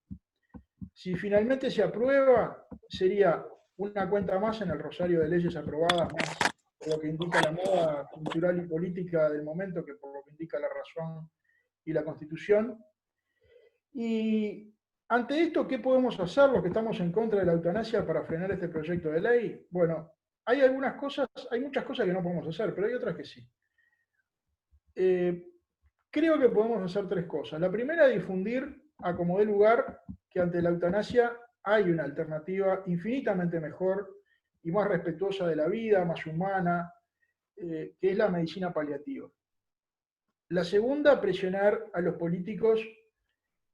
Si finalmente se aprueba, sería una cuenta más en el rosario de leyes aprobadas, más por lo que indica la moda cultural y política del momento que por lo que indica la razón y la Constitución. Y ante esto, ¿qué podemos hacer los que estamos en contra de la eutanasia para frenar este proyecto de ley? Bueno, hay muchas cosas que no podemos hacer, pero hay otras que sí. Creo que podemos hacer tres cosas. La primera, difundir a como dé lugar que ante la eutanasia hay una alternativa infinitamente mejor y más respetuosa de la vida, más humana, que es la medicina paliativa. La segunda, presionar a los políticos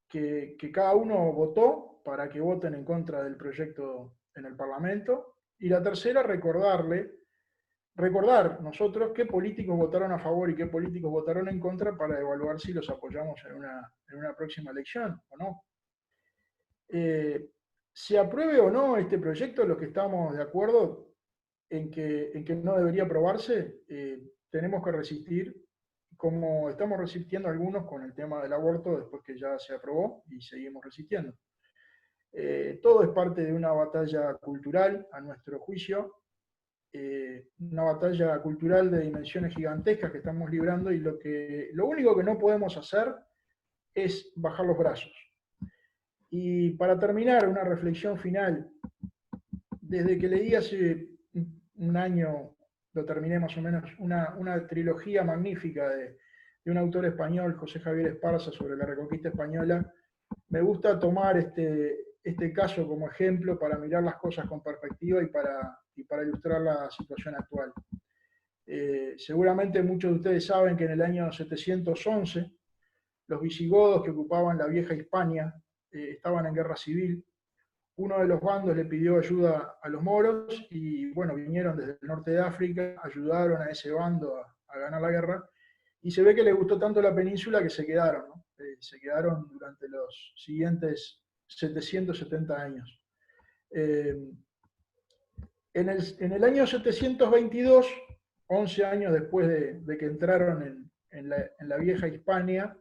que cada uno votó para que voten en contra del proyecto en el Parlamento. Y la tercera, recordar nosotros qué políticos votaron a favor y qué políticos votaron en contra para evaluar si los apoyamos en una próxima elección o no. Se apruebe o no este proyecto, los que estamos de acuerdo en que no debería aprobarse, tenemos que resistir, como estamos resistiendo algunos con el tema del aborto después que ya se aprobó y seguimos resistiendo. Todo es parte de una batalla cultural, a nuestro juicio, una batalla cultural de dimensiones gigantescas que estamos librando, y lo único que no podemos hacer es bajar los brazos. Y para terminar, una reflexión final. Desde que leí hace un año, lo terminé más o menos, una trilogía magnífica de un autor español, José Javier Esparza, sobre la Reconquista Española, me gusta tomar este caso como ejemplo para mirar las cosas con perspectiva y para ilustrar la situación actual. Seguramente muchos de ustedes saben que en el año 711 los visigodos que ocupaban la vieja Hispania estaban en guerra civil. Uno de los bandos le pidió ayuda a los moros y bueno, vinieron desde el norte de África, ayudaron a ese bando a ganar la guerra, y se ve que les gustó tanto la península que se quedaron, ¿no? Se quedaron durante los siguientes 770 años. En el año 722, 11 años después de que entraron en la vieja Hispania,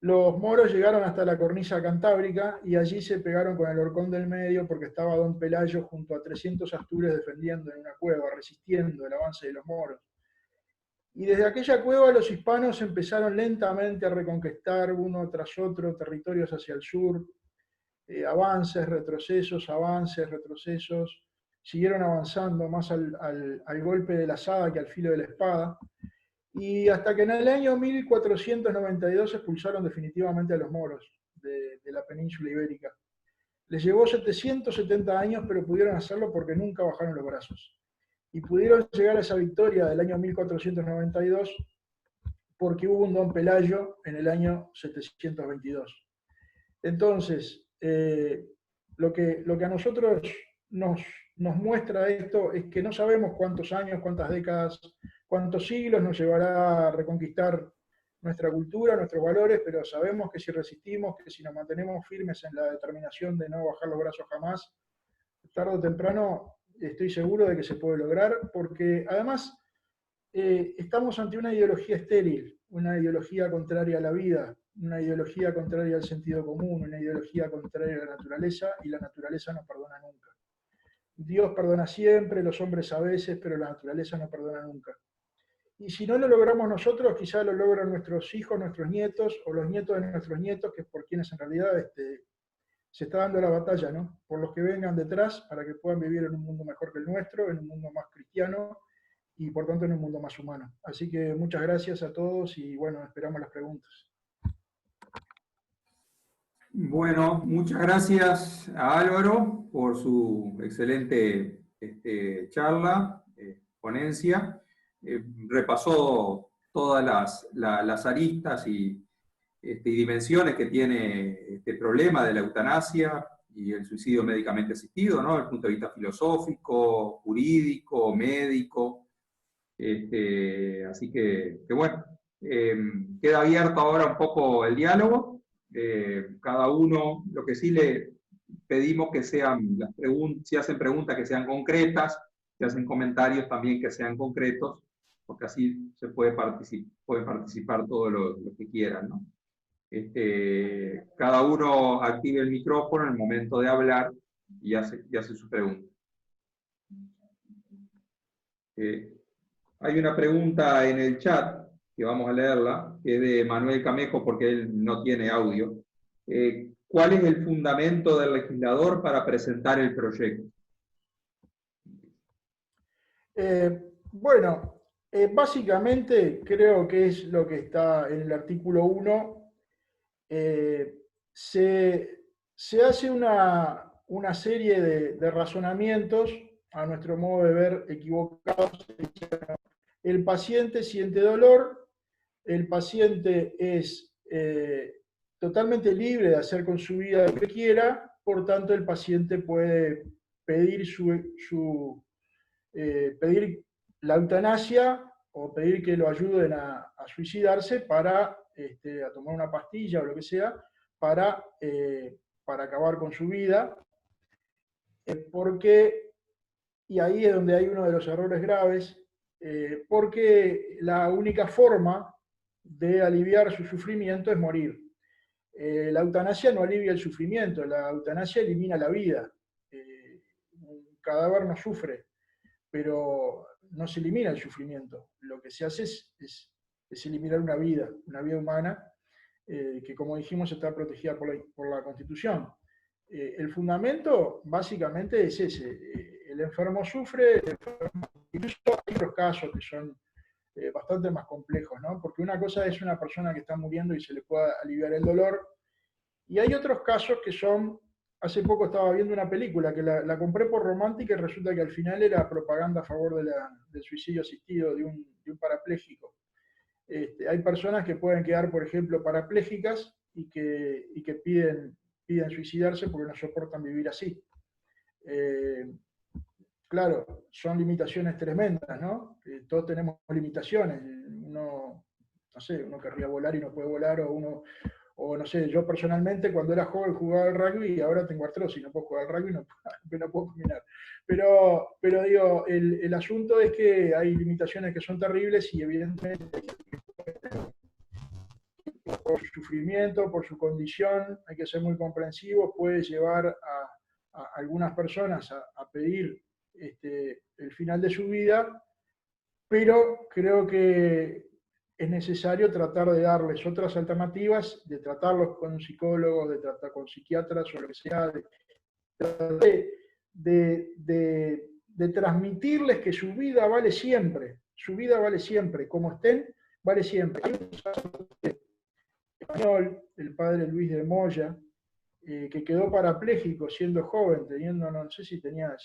los moros llegaron hasta la cornisa cantábrica y allí se pegaron con el Horcón del Medio porque estaba Don Pelayo junto a 300 astures defendiendo en una cueva, resistiendo el avance de los moros. Y desde aquella cueva los hispanos empezaron lentamente a reconquistar uno tras otro territorios hacia el sur, avances, retrocesos, siguieron avanzando más al golpe de la azada que al filo de la espada, y hasta que en el año 1492 expulsaron definitivamente a los moros de la península ibérica. Les llevó 770 años, pero pudieron hacerlo porque nunca bajaron los brazos. Y pudieron llegar a esa victoria del año 1492 porque hubo un Don Pelayo en el año 722. Entonces, lo que a nosotros nos muestra esto es que no sabemos cuántos años, cuántas décadas, cuántos siglos nos llevará a reconquistar nuestra cultura, nuestros valores, pero sabemos que si resistimos, que si nos mantenemos firmes en la determinación de no bajar los brazos jamás, tarde o temprano estoy seguro de que se puede lograr, porque además estamos ante una ideología estéril, una ideología contraria a la vida, una ideología contraria al sentido común, una ideología contraria a la naturaleza, y la naturaleza no perdona nunca. Dios perdona siempre, los hombres a veces, pero la naturaleza no perdona nunca. Y si no lo logramos nosotros, quizá lo logran nuestros hijos, nuestros nietos, o los nietos de nuestros nietos, que es por quienes en realidad se está dando la batalla, ¿no? Por los que vengan detrás, para que puedan vivir en un mundo mejor que el nuestro, en un mundo más cristiano, y por tanto en un mundo más humano. Así que muchas gracias a todos y bueno, esperamos las preguntas. Bueno, muchas gracias a Álvaro por su excelente charla, ponencia. Repasó todas las aristas y dimensiones que tiene este problema de la eutanasia y el suicidio médicamente asistido, ¿no? Desde el punto de vista filosófico, jurídico, médico. Así que bueno, queda abierto ahora un poco el diálogo. Cada uno, lo que sí le pedimos que sean las preguntas, si hacen preguntas que sean concretas, si hacen comentarios también que sean concretos, porque así se pueden participar todos los que quieran, ¿no? Cada uno active el micrófono en el momento de hablar y hace su pregunta. Hay una pregunta en el chat, que vamos a leerla, que es de Manuel Camejo, porque él no tiene audio. ¿Cuál es el fundamento del legislador para presentar el proyecto? Bueno, básicamente creo que es lo que está en el artículo 1. Se hace una serie de razonamientos, a nuestro modo de ver, equivocados. El paciente siente dolor, el paciente es totalmente libre de hacer con su vida lo que quiera, por tanto el paciente puede pedir, pedir la eutanasia o pedir que lo ayuden a suicidarse para a tomar una pastilla o lo que sea, para acabar con su vida, porque, y ahí es donde hay uno de los errores graves, porque la única forma de aliviar su sufrimiento es morir. La eutanasia no alivia el sufrimiento, la eutanasia elimina la vida. Un cadáver no sufre, pero no se elimina el sufrimiento. Lo que se hace es eliminar una vida humana, que como dijimos está protegida por la Constitución. El fundamento básicamente es ese. El enfermo sufre, incluso hay otros casos que son bastante más complejos, ¿no? Porque una cosa es una persona que está muriendo y se le puede aliviar el dolor, y hay otros casos que son, hace poco estaba viendo una película que la compré por romántica y resulta que al final era propaganda a favor del suicidio asistido de un parapléjico. Hay personas que pueden quedar, por ejemplo, parapléjicas y que piden suicidarse porque no soportan vivir así. Claro, son limitaciones tremendas, ¿no? Todos tenemos limitaciones. Uno, no sé, uno querría volar y no puede volar, o no sé, yo personalmente cuando era joven jugaba al rugby y ahora tengo artrosis, no puedo jugar al rugby, no puedo caminar. Pero digo, el asunto es que hay limitaciones que son terribles y evidentemente por su sufrimiento, por su condición, hay que ser muy comprensivos, puede llevar a algunas personas a pedir el final de su vida, pero creo que es necesario tratar de darles otras alternativas, de tratarlos con psicólogos, de tratar con psiquiatras o lo que sea, de transmitirles que su vida vale siempre, como estén, vale siempre. Hay un español, el padre Luis de Moya, que quedó parapléjico siendo joven, teniendo, no sé si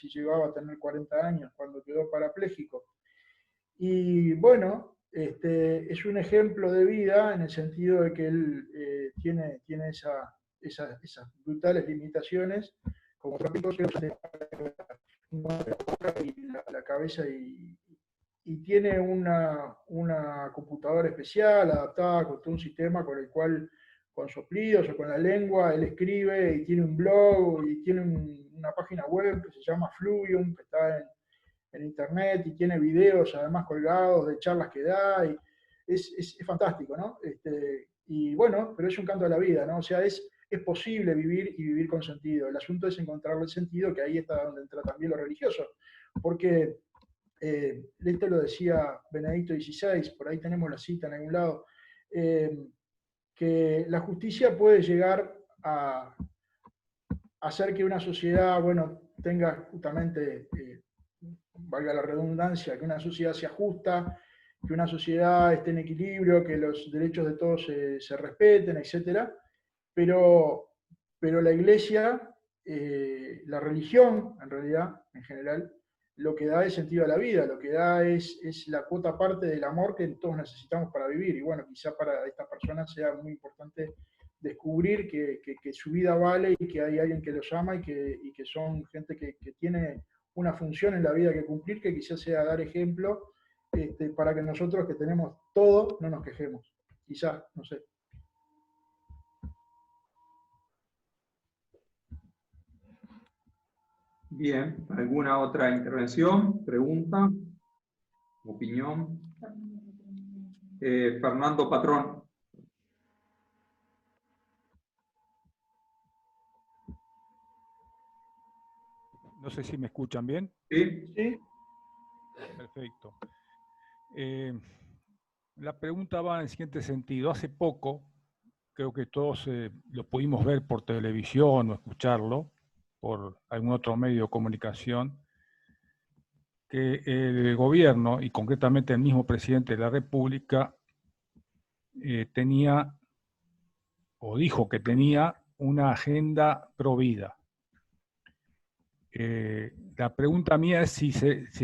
llegaba a tener 40 años cuando quedó parapléjico. Y bueno, es un ejemplo de vida en el sentido de que él tiene esas brutales limitaciones, como la cabeza y tiene una computadora especial adaptada con todo un sistema con el cual, con soplidos o con la lengua, él escribe y tiene un blog y tiene una página web que se llama Fluvium, que está en internet y tiene videos además colgados de charlas que da. Y es fantástico, ¿no? Y bueno, pero es un canto a la vida, ¿no? O sea, es posible vivir y vivir con sentido. El asunto es encontrarle el sentido, que ahí está donde entra también lo religioso. Porque esto lo decía Benedicto XVI, por ahí tenemos la cita en algún lado, que la justicia puede llegar a hacer que una sociedad, bueno, tenga justamente, valga la redundancia, que una sociedad sea justa, que una sociedad esté en equilibrio, que los derechos de todos se respeten, etc. Pero la Iglesia, la religión, en realidad, en general, lo que da es sentido a la vida, lo que da es la cuota parte del amor que todos necesitamos para vivir. Y bueno, quizá para estas personas sea muy importante descubrir que su vida vale y que hay alguien que los ama y que son gente que tiene una función en la vida que cumplir, que quizás sea dar ejemplo para que nosotros que tenemos todo no nos quejemos. Quizás, no sé. Bien, ¿alguna otra intervención, pregunta, opinión? Fernando Patrón. No sé si me escuchan bien. Sí. ¿Sí? Perfecto. La pregunta va en el siguiente sentido. Hace poco, creo que todos lo pudimos ver por televisión o escucharlo por algún otro medio de comunicación, que el gobierno, y concretamente el mismo presidente de la República, tenía, o dijo que tenía, una agenda pro vida. La pregunta mía es si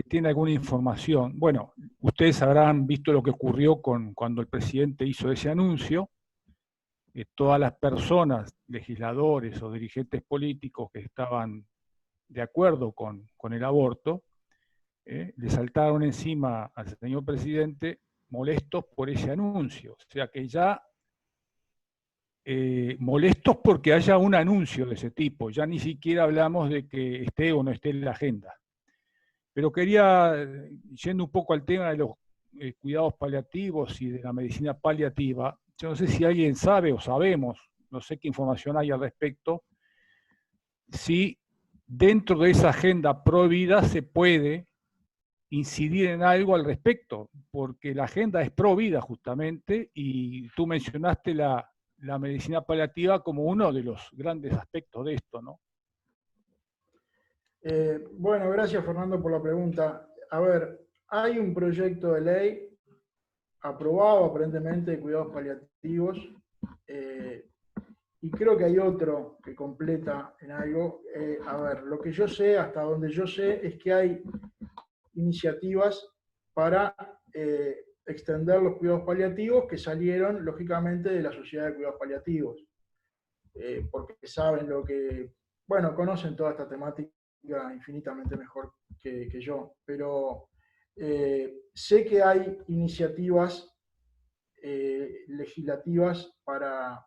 tiene alguna información. Bueno, ustedes habrán visto lo que ocurrió cuando el presidente hizo ese anuncio. Todas las personas, legisladores o dirigentes políticos que estaban de acuerdo con el aborto, le saltaron encima al señor presidente molestos por ese anuncio. O sea que ya molestos porque haya un anuncio de ese tipo, ya ni siquiera hablamos de que esté o no esté en la agenda. Pero quería, yendo un poco al tema de los cuidados paliativos y de la medicina paliativa, yo no sé si alguien sabe o sabemos, no sé qué información hay al respecto, si dentro de esa agenda pro vida se puede incidir en algo al respecto, porque la agenda es pro vida justamente, y tú mencionaste la medicina paliativa como uno de los grandes aspectos de esto, ¿no? Bueno, gracias Fernando por la pregunta. A ver, hay un proyecto de ley aprobado aparentemente de cuidados paliativos, y creo que hay otro que completa en algo. A ver, lo que yo sé, hasta donde yo sé, es que hay iniciativas para extender los cuidados paliativos que salieron, lógicamente, de la Sociedad de Cuidados Paliativos, porque saben lo que, bueno, conocen toda esta temática infinitamente mejor que yo, pero sé que hay iniciativas legislativas para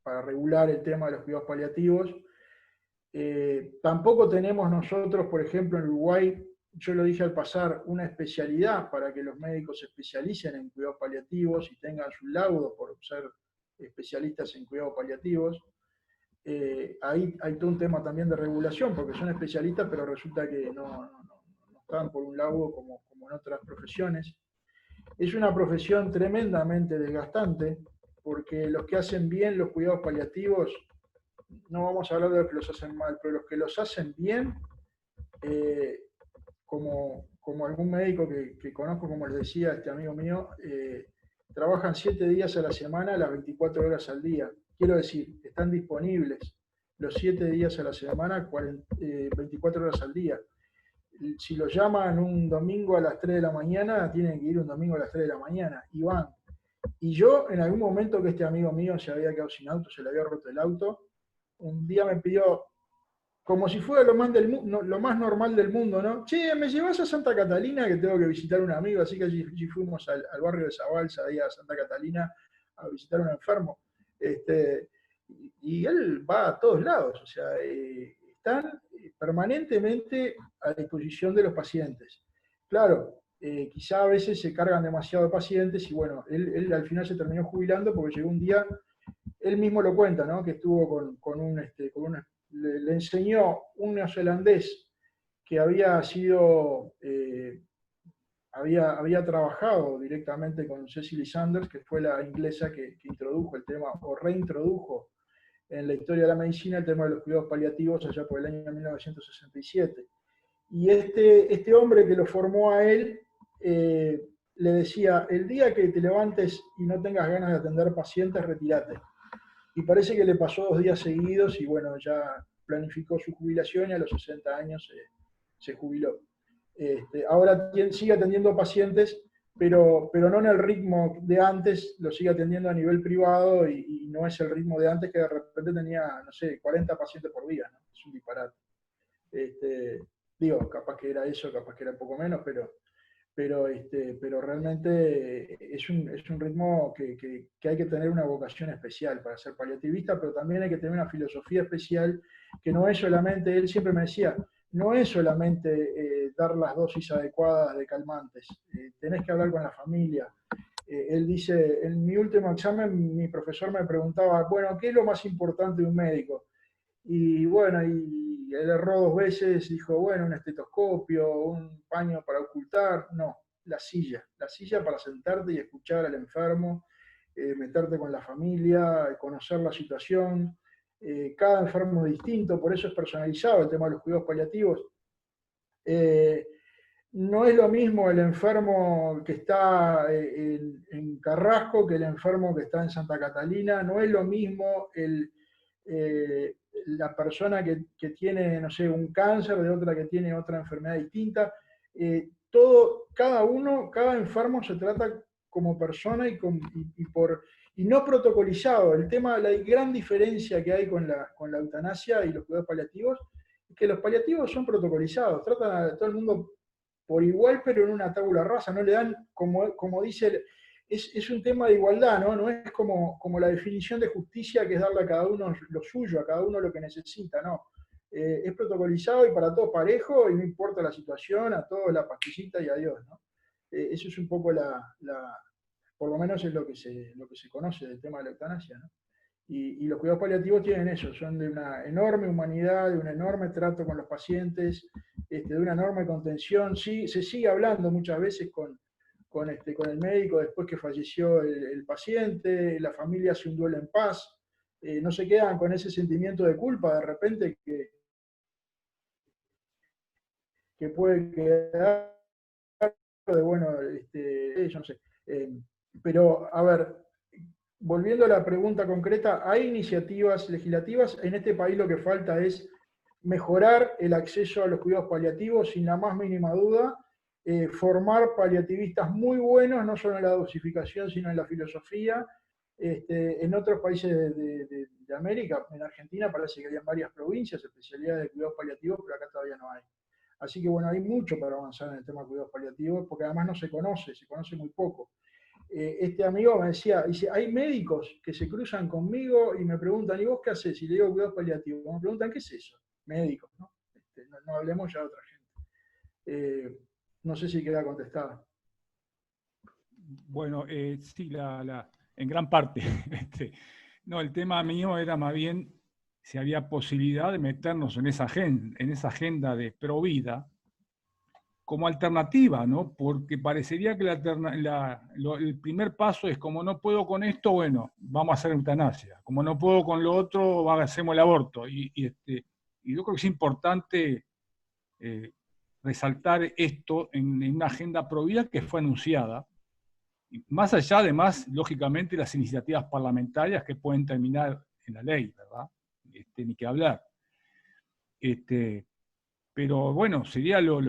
regular el tema de los cuidados paliativos. Tampoco tenemos nosotros, por ejemplo, en Uruguay, yo lo dije al pasar, una especialidad para que los médicos se especialicen en cuidados paliativos y tengan su laudo por ser especialistas en cuidados paliativos. Ahí hay todo un tema también de regulación, porque son especialistas, pero resulta que no están por un laudo como en otras profesiones. Es una profesión tremendamente desgastante, porque los que hacen bien los cuidados paliativos, no vamos a hablar de los que los hacen mal, pero los que los hacen bien, como algún médico que conozco, como les decía este amigo mío, trabajan 7 días a la semana, las 24 horas al día. Quiero decir, están disponibles los 7 días a la semana, 24 horas al día. Si los llaman un domingo a las 3 de la mañana, tienen que ir un domingo a las 3 de la mañana, y van. Y yo, en algún momento que este amigo mío se había quedado sin auto, se le había roto el auto, un día me pidió como si fuera lo más normal del mundo, ¿no? Che, ¿me llevas a Santa Catalina que tengo que visitar a un amigo? Así que allí fuimos al barrio de Zabalza, ahí a Santa Catalina, a visitar a un enfermo. Y él va a todos lados, o sea, están permanentemente a disposición de los pacientes. Claro, quizá a veces se cargan demasiado de pacientes y bueno, él al final se terminó jubilando porque llegó un día, él mismo lo cuenta, ¿no? Que estuvo le enseñó un neozelandés que había sido, había trabajado directamente con Cecily Saunders, que fue la inglesa que introdujo el tema, o reintrodujo en la historia de la medicina el tema de los cuidados paliativos allá por el año 1967. Y este hombre que lo formó a él, le decía, el día que te levantes y no tengas ganas de atender pacientes, retírate. Y parece que le pasó 2 días seguidos y bueno, ya planificó su jubilación y a los 60 años se jubiló. Ahora sigue atendiendo pacientes, pero no en el ritmo de antes, lo sigue atendiendo a nivel privado y no es el ritmo de antes que de repente tenía, no sé, 40 pacientes por día, ¿no? Es un disparate. Digo, capaz que era eso, capaz que era un poco menos, pero realmente es un ritmo que hay que tener una vocación especial para ser paliativista, pero también hay que tener una filosofía especial que no es solamente, él siempre me decía, no es solamente dar las dosis adecuadas de calmantes, tenés que hablar con la familia. Él dice, en mi último examen mi profesor me preguntaba, bueno, ¿qué es lo más importante de un médico? Y bueno, y él erró 2 veces, dijo, bueno, un estetoscopio, un paño para ocultar, no, la silla para sentarte y escuchar al enfermo, meterte con la familia, conocer la situación. Cada enfermo es distinto, por eso es personalizado el tema de los cuidados paliativos. No es lo mismo el enfermo que está en Carrasco que el enfermo que está en Santa Catalina, no es lo mismo la persona que tiene, no sé, un cáncer de otra que tiene otra enfermedad distinta. Cada enfermo se trata como persona y no protocolizado. La gran diferencia que hay con la eutanasia y los cuidados paliativos es que los paliativos son protocolizados, tratan a todo el mundo por igual, pero en una tabula rasa, no le dan, como dice, es un tema de igualdad, ¿no? No es como la definición de justicia, que es darle a cada uno lo suyo, a cada uno lo que necesita, ¿no? Es protocolizado y para todos parejo, y no importa la situación, a todos la pastillita y adiós, ¿no? Eso es un poco por lo menos es lo que se conoce del tema de la eutanasia, ¿no? Y los cuidados paliativos tienen eso, son de una enorme humanidad, de un enorme trato con los pacientes, de una enorme contención. Sí, se sigue hablando muchas veces con el médico después que falleció el paciente, la familia hace un duelo en paz, no se quedan con ese sentimiento de culpa de repente que puede quedar de, bueno, yo no sé. Pero, a ver, volviendo a la pregunta concreta, hay iniciativas legislativas. En este país lo que falta es mejorar el acceso a los cuidados paliativos, sin la más mínima duda, formar paliativistas muy buenos, no solo en la dosificación, sino en la filosofía. En otros países de América, en Argentina parece que hay varias provincias, especialidades de cuidados paliativos, pero acá todavía no hay. Así que bueno, hay mucho para avanzar en el tema de cuidados paliativos, porque además no se conoce muy poco. Este amigo me decía, dice, hay médicos que se cruzan conmigo y me preguntan, ¿y vos qué haces? Y le digo cuidados paliativos. Me preguntan, ¿qué es eso? Médicos, ¿no? No hablemos ya de otra gente. No sé si queda contestada. Bueno, sí, en gran parte. No, el tema mío era más bien si había posibilidad de meternos en esa agenda de provida como alternativa, ¿no? Porque parecería que el primer paso es, como no puedo con esto, bueno, vamos a hacer eutanasia. Como no puedo con lo otro, hacemos el aborto. Y yo creo que es importante resaltar esto en una agenda provida que fue anunciada, más allá, además, lógicamente, las iniciativas parlamentarias que pueden terminar en la ley, ¿verdad? Ni que hablar. Pero bueno, sería lo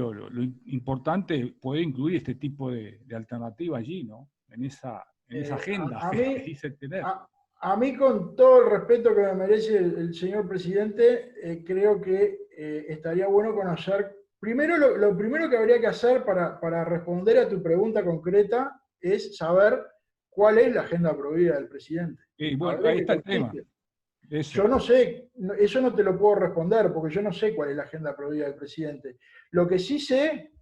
importante poder incluir este tipo de alternativa allí, ¿no? En esa agenda que dice tener. A mí, con todo el respeto que me merece el señor presidente, creo que estaría bueno conocer. Primero, lo primero que habría que hacer para responder a tu pregunta concreta es saber cuál es la agenda prohibida del presidente. Y bueno, ahí está el tema. Eso. Yo no sé, eso no te lo puedo responder, porque yo no sé cuál es la agenda prohibida del presidente. Lo que sí sé,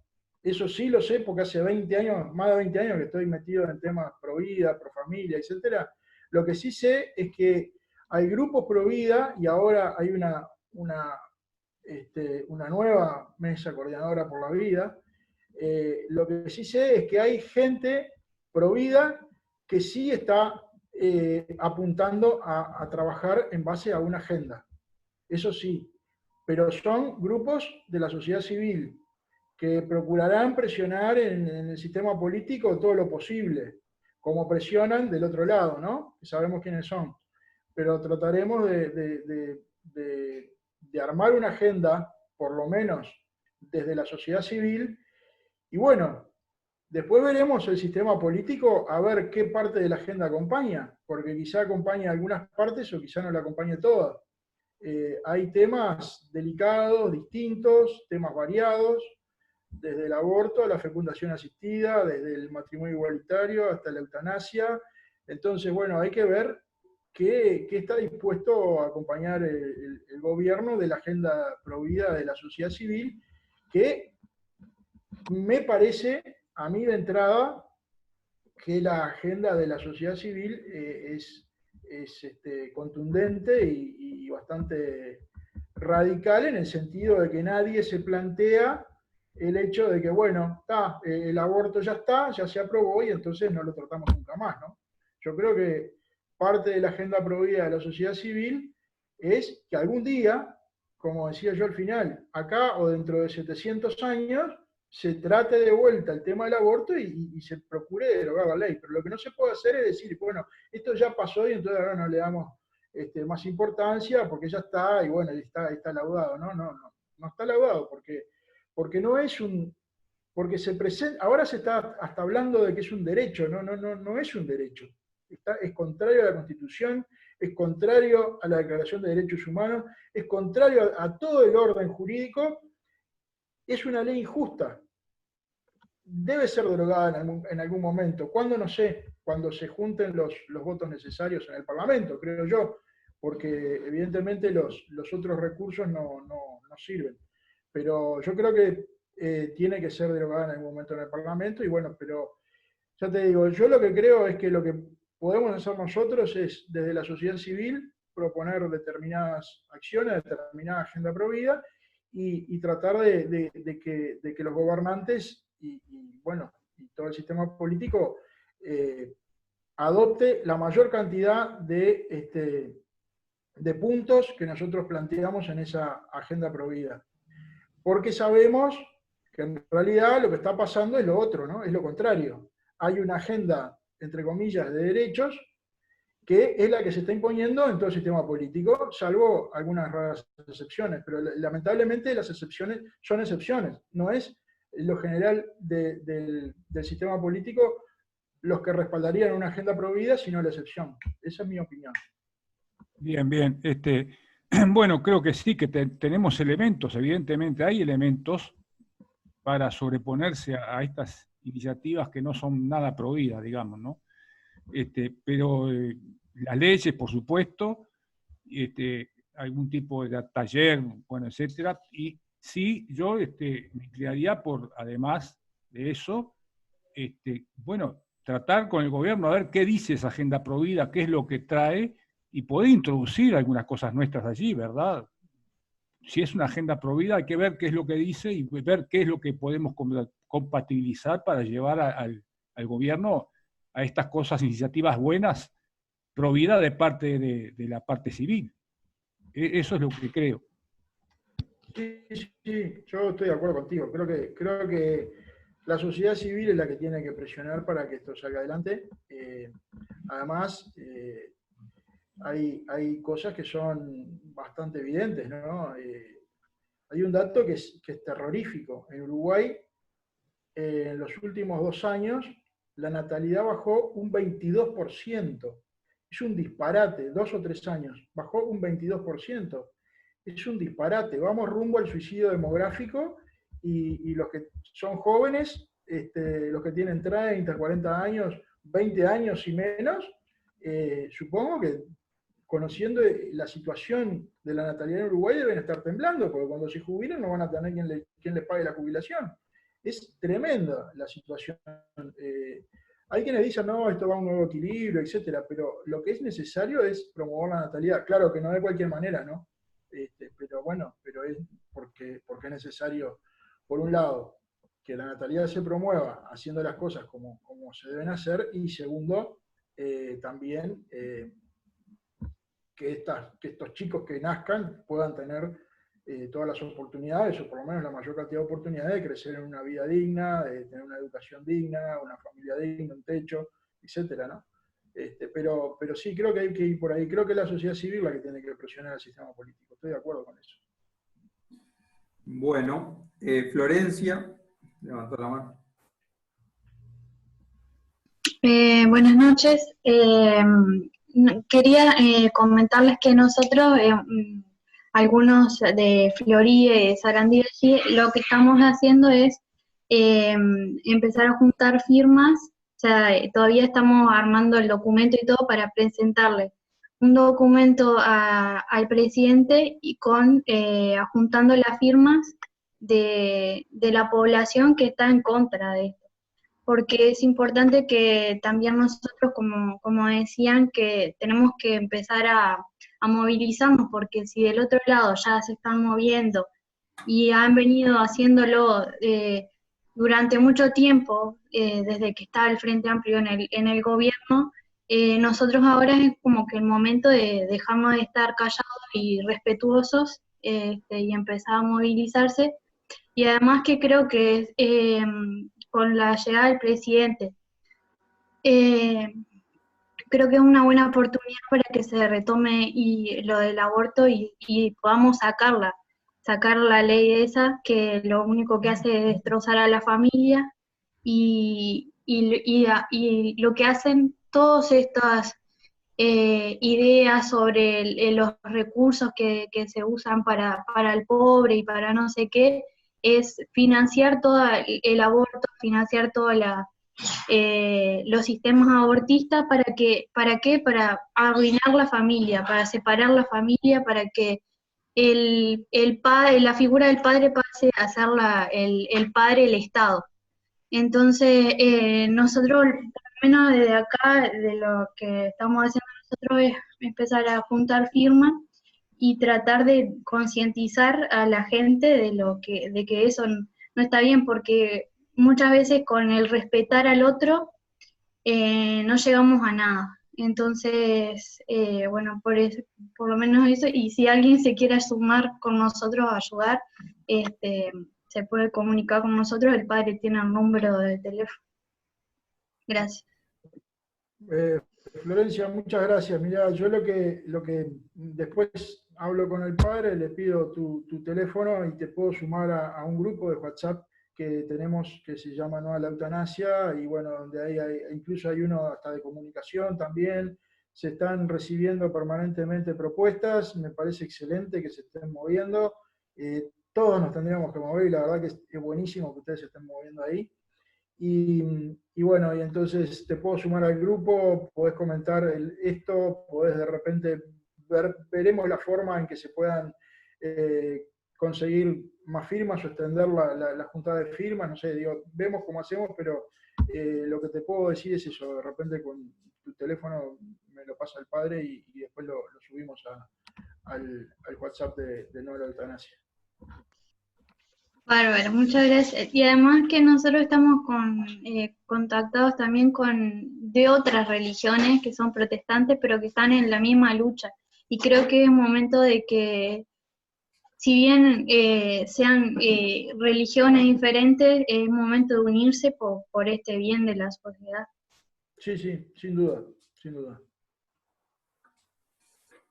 eso sí lo sé, porque hace 20 años, más de 20 años que estoy metido en temas pro vida, pro familia, etc. Lo que sí sé es que hay grupos pro vida y ahora hay una nueva mesa coordinadora por la vida. Lo que sí sé es que hay gente pro vida que sí está apuntando a trabajar en base a una agenda. Eso sí, pero son grupos de la sociedad civil que procurarán presionar en el sistema político todo lo posible, como presionan del otro lado, ¿no? Que sabemos quiénes son. Pero trataremos de armar una agenda, por lo menos desde la sociedad civil, y bueno, después veremos el sistema político a ver qué parte de la agenda acompaña, porque quizá acompañe algunas partes o quizá no la acompañe todas. Hay temas delicados, distintos, temas variados, desde el aborto a la fecundación asistida, desde el matrimonio igualitario hasta la eutanasia. Entonces, bueno, hay que ver qué está dispuesto a acompañar el gobierno de la agenda provida de la sociedad civil, que me parece, a mí de entrada, que la agenda de la sociedad civil es contundente y bastante radical, en el sentido de que nadie se plantea el hecho de que, bueno, el aborto ya se aprobó y entonces no lo tratamos nunca más, ¿no? Yo creo que parte de la agenda prohibida de la sociedad civil es que algún día, como decía yo al final, acá o dentro de 700 años, se trate de vuelta el tema del aborto y se procure derogar la ley. Pero lo que no se puede hacer es decir, bueno, esto ya pasó y entonces ahora no le damos más importancia porque ya está, y bueno, está laudado. No está laudado porque no es un... Porque se presenta, ahora se está hasta hablando de que es un derecho, no es un derecho. Es contrario a la Constitución, es contrario a la Declaración de Derechos Humanos, es contrario a todo el orden jurídico, es una ley injusta. Debe ser derogada en algún momento. ¿Cuándo? No sé, cuando se junten los votos necesarios en el Parlamento, creo yo, porque evidentemente los otros recursos no sirven. Pero yo creo que tiene que ser derogada en algún momento en el Parlamento, y bueno, pero ya te digo, yo lo que creo es que lo que podemos hacer nosotros es, desde la sociedad civil, proponer determinadas acciones, determinada agenda provida, y tratar de que los gobernantes y todo el sistema político adopte la mayor cantidad de puntos que nosotros planteamos en esa agenda provida. Porque sabemos que en realidad lo que está pasando es lo otro, ¿no? Es lo contrario. Hay una agenda, entre comillas, de derechos, que es la que se está imponiendo en todo el sistema político, salvo algunas raras excepciones, pero lamentablemente las excepciones son excepciones, no es lo general del sistema político los que respaldarían una agenda provida, sino la excepción. Esa es mi opinión. Bien, bien. Bueno, creo que sí, que tenemos elementos, evidentemente hay elementos para sobreponerse a estas iniciativas que no son nada prohibidas, digamos, ¿no? Pero las leyes, por supuesto, algún tipo de taller, bueno, etcétera, y sí, yo me inclinaría por, además de eso, bueno, tratar con el gobierno a ver qué dice esa agenda prohibida, qué es lo que trae, y poder introducir algunas cosas nuestras allí, ¿verdad? Si es una agenda prohibida, hay que ver qué es lo que dice y ver qué es lo que podemos compatibilizar para llevar al gobierno a estas cosas, iniciativas buenas, prohibidas de parte de la parte civil. Eso es lo que creo. Sí, yo estoy de acuerdo contigo. Creo que la sociedad civil es la que tiene que presionar para que esto salga adelante. Además, hay cosas que son bastante evidentes, ¿no? Hay un dato que es terrorífico. En Uruguay, en los últimos 2 años, la natalidad bajó un 22%. Es un disparate, 2 o 3 años. Bajó un 22%. es un disparate. Vamos rumbo al suicidio demográfico y los que son jóvenes, los que tienen 30, 40 años, 20 años y menos, supongo que conociendo la situación de la natalidad en Uruguay deben estar temblando, porque cuando se jubilen no van a tener quien les pague la jubilación. Es tremenda la situación. Hay quienes dicen, no, esto va a un nuevo equilibrio, etcétera, pero lo que es necesario es promover la natalidad. Claro que no de cualquier manera, ¿no? Pero bueno, pero es porque es necesario, por un lado, que la natalidad se promueva haciendo las cosas como se deben hacer, y segundo, también que estos chicos que nazcan puedan tener todas las oportunidades, o por lo menos la mayor cantidad de oportunidades de crecer en una vida digna, de tener una educación digna, una familia digna, un techo, etcétera, ¿no? Pero sí, creo que hay que ir por ahí. Creo que es la sociedad civil la que tiene que presionar al sistema político. Estoy de acuerdo con eso. Bueno, Florencia, levantó la mano. Buenas noches. Quería comentarles que nosotros, algunos de Florida y de Sarandí, lo que estamos haciendo es empezar a juntar firmas. O sea, todavía estamos armando el documento y todo para presentarle un documento al presidente y juntando las firmas de la población que está en contra de esto. Porque es importante que también nosotros, como decían, que tenemos que empezar a movilizarnos, porque si del otro lado ya se están moviendo y han venido haciéndolo durante mucho tiempo, desde que estaba el Frente Amplio en el gobierno, nosotros ahora es como que el momento de dejarnos de estar callados y respetuosos, y empezar a movilizarse. Y además que creo que con la llegada del presidente, creo que es una buena oportunidad para que se retome lo del aborto y podamos sacar la ley esa, que lo único que hace es destrozar a la familia, y lo que hacen todas estas ideas sobre los recursos que se usan para el pobre y para no sé qué, es financiar todo el aborto, financiar todos los sistemas abortistas. ¿Para qué? Para arruinar la familia, para separar la familia, para que el padre, la figura del padre pase a ser el padre, el Estado. Entonces, nosotros, por lo menos desde acá, de lo que estamos haciendo nosotros es empezar a juntar firmas y tratar de concientizar a la gente de que eso no está bien, porque muchas veces con el respetar al otro no llegamos a nada. Entonces, bueno, por lo menos eso, y si alguien se quiere sumar con nosotros a ayudar, se puede comunicar con nosotros, el padre tiene el número de teléfono. Gracias. Florencia, muchas gracias. Mira, yo lo que después hablo con el padre, le pido tu teléfono y te puedo sumar a un grupo de WhatsApp que tenemos que se llama No a la Eutanasia, y bueno, donde incluso hay uno hasta de comunicación también. Se están recibiendo permanentemente propuestas, me parece excelente que se estén moviendo. Todos nos tendríamos que mover, y la verdad que es buenísimo que ustedes se estén moviendo ahí. Y bueno, y entonces te puedo sumar al grupo, podés comentar esto, podés de repente veremos la forma en que se puedan conseguir más firmas o extender la juntada de firmas, no sé, digo, vemos cómo hacemos, pero lo que te puedo decir es eso, de repente con tu teléfono me lo pasa el padre y después lo subimos al WhatsApp de No a la Eutanasia. Bárbaro, muchas gracias. Y además que nosotros estamos contactados también de otras religiones que son protestantes, pero que están en la misma lucha. Y creo que es momento de que, si bien sean religiones diferentes, es momento de unirse por este bien de la sociedad. Sí, sin duda, sin duda.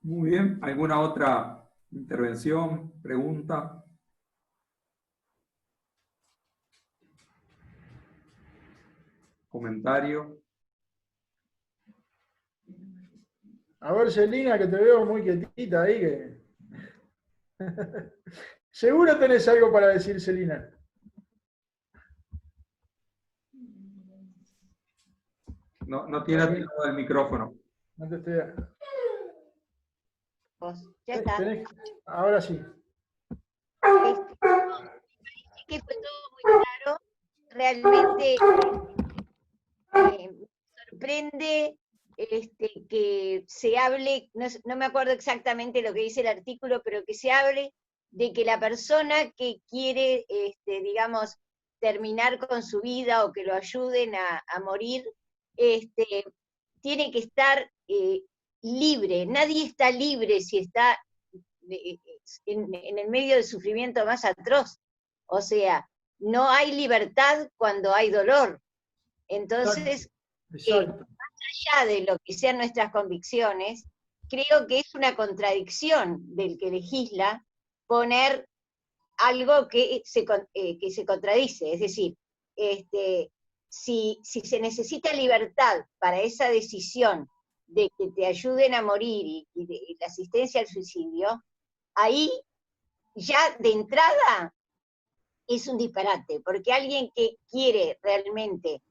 Muy bien. ¿Alguna otra intervención, pregunta? ¿Comentario? A ver, Celina, que te veo muy quietita ahí, que... Seguro tenés algo para decir, Celina. No tiene activado el micrófono. No te estoy... Ya está. Ahora sí. Que fue todo muy claro. Realmente me sorprende que se hable, no me acuerdo exactamente lo que dice el artículo, pero que se hable de que la persona que quiere, digamos, terminar con su vida o que lo ayuden a morir, tiene que estar libre. Nadie está libre si está en el medio del sufrimiento más atroz. O sea, no hay libertad cuando hay dolor. Entonces, Exacto. más allá de lo que sean nuestras convicciones, creo que es una contradicción del que legisla poner algo que se contradice. Es decir, si se necesita libertad para esa decisión de que te ayuden a morir y de la asistencia al suicidio, ahí ya de entrada es un disparate, porque alguien que quiere realmente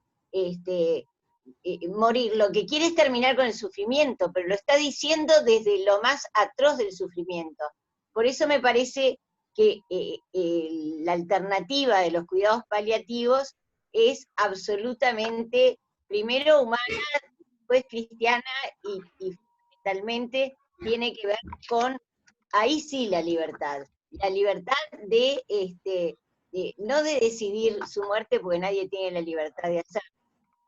morir, lo que quiere es terminar con el sufrimiento, pero lo está diciendo desde lo más atroz del sufrimiento. Por eso me parece que la alternativa de los cuidados paliativos es absolutamente, primero humana, después cristiana y fundamentalmente tiene que ver con, ahí sí, la libertad de no de decidir su muerte, porque nadie tiene la libertad de hacerlo,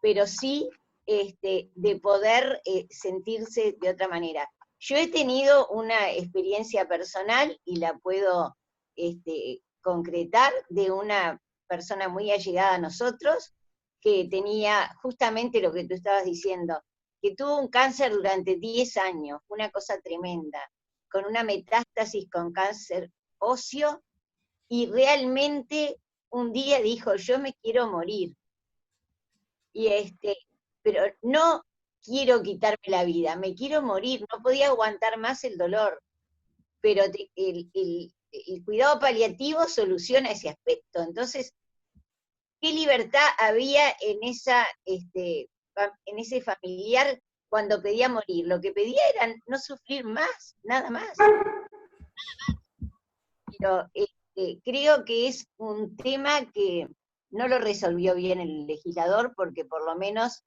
pero sí de poder sentirse de otra manera. Yo he tenido una experiencia personal, y la puedo concretar, de una persona muy allegada a nosotros, que tenía justamente lo que tú estabas diciendo, que tuvo un cáncer durante 10 años, una cosa tremenda, con una metástasis con cáncer óseo, y realmente un día dijo, yo me quiero morir. Y pero no quiero quitarme la vida, me quiero morir, no podía aguantar más el dolor. Pero el cuidado paliativo soluciona ese aspecto. Entonces, ¿qué libertad había en ese familiar cuando pedía morir? Lo que pedía era no sufrir más, nada más. Pero creo que es un tema que no lo resolvió bien el legislador, porque por lo menos,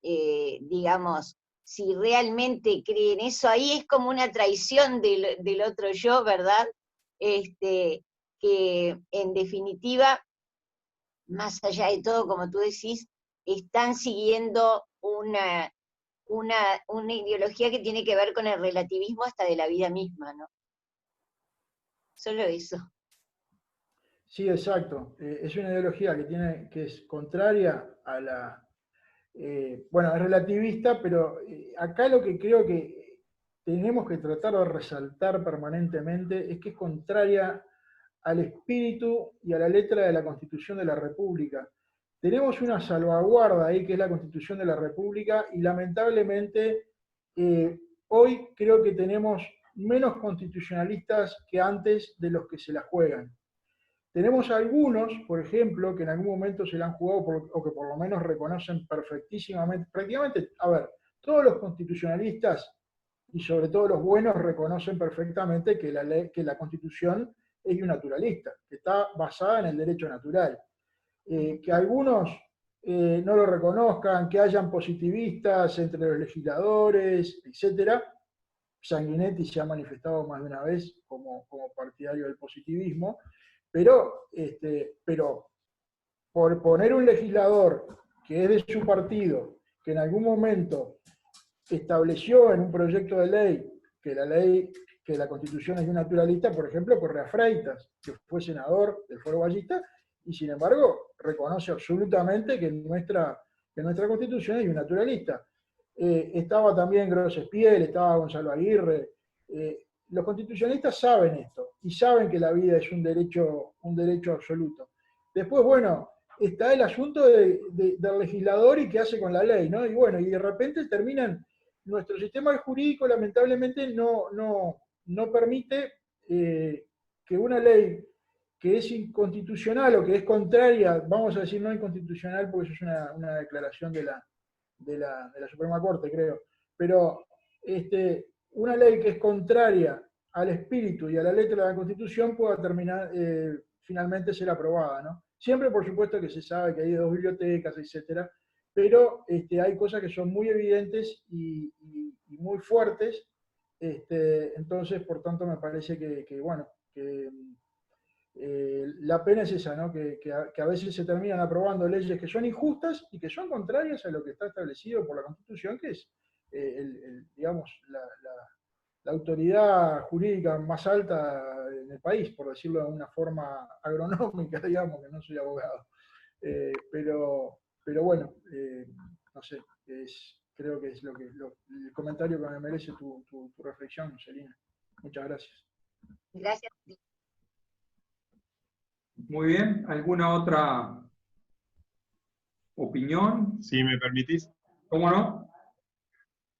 digamos, si realmente creen eso, ahí es como una traición del otro yo, ¿verdad? Que en definitiva, más allá de todo, como tú decís, están siguiendo una ideología que tiene que ver con el relativismo hasta de la vida misma, ¿no? Solo eso. Sí, exacto. Es una ideología que es contraria a la... bueno, es relativista, pero acá lo que creo que tenemos que tratar de resaltar permanentemente es que es contraria al espíritu y a la letra de la Constitución de la República. Tenemos una salvaguarda ahí, que es la Constitución de la República, y lamentablemente hoy creo que tenemos menos constitucionalistas que antes de los que se la juegan. Tenemos algunos, por ejemplo, que en algún momento se la han jugado o que por lo menos reconocen perfectísimamente, prácticamente, a ver, todos los constitucionalistas y sobre todo los buenos reconocen perfectamente que la Constitución es naturalista, que está basada en el derecho natural. Que algunos no lo reconozcan, que hayan positivistas entre los legisladores, etc. Sanguinetti se ha manifestado más de una vez como partidario del positivismo, pero por poner un legislador que es de su partido, que en algún momento estableció en un proyecto de ley que la Constitución es naturalista, por ejemplo, Correa Freitas, que fue senador del Foro Ballista, y sin embargo reconoce absolutamente que nuestra Constitución es naturalista. Estaba también Grosses Piel, estaba Gonzalo Aguirre. Los constitucionalistas saben esto, y saben que la vida es un derecho absoluto. Después, bueno, está el asunto del legislador y qué hace con la ley, ¿no? Y bueno, y de repente terminan, nuestro sistema jurídico lamentablemente no permite que una ley que es inconstitucional o que es contraria, vamos a decir no inconstitucional porque eso es una declaración de la Suprema Corte, creo, pero una ley que es contraria al espíritu y a la letra de la Constitución pueda terminar, finalmente ser aprobada, ¿no? Siempre, por supuesto, que se sabe que hay 2 bibliotecas, etcétera, pero hay cosas que son muy evidentes y muy fuertes, entonces, por tanto, me parece la pena es esa, ¿no? Que a veces se terminan aprobando leyes que son injustas y que son contrarias a lo que está establecido por la Constitución, que es, digamos, la autoridad jurídica más alta en el país, por decirlo de una forma agronómica, digamos, que no soy abogado. Pero bueno, no sé, creo que es el comentario que me merece tu reflexión, Celina. Muchas gracias. Gracias. Muy bien, ¿alguna otra opinión? Si me permitís. ¿Cómo no?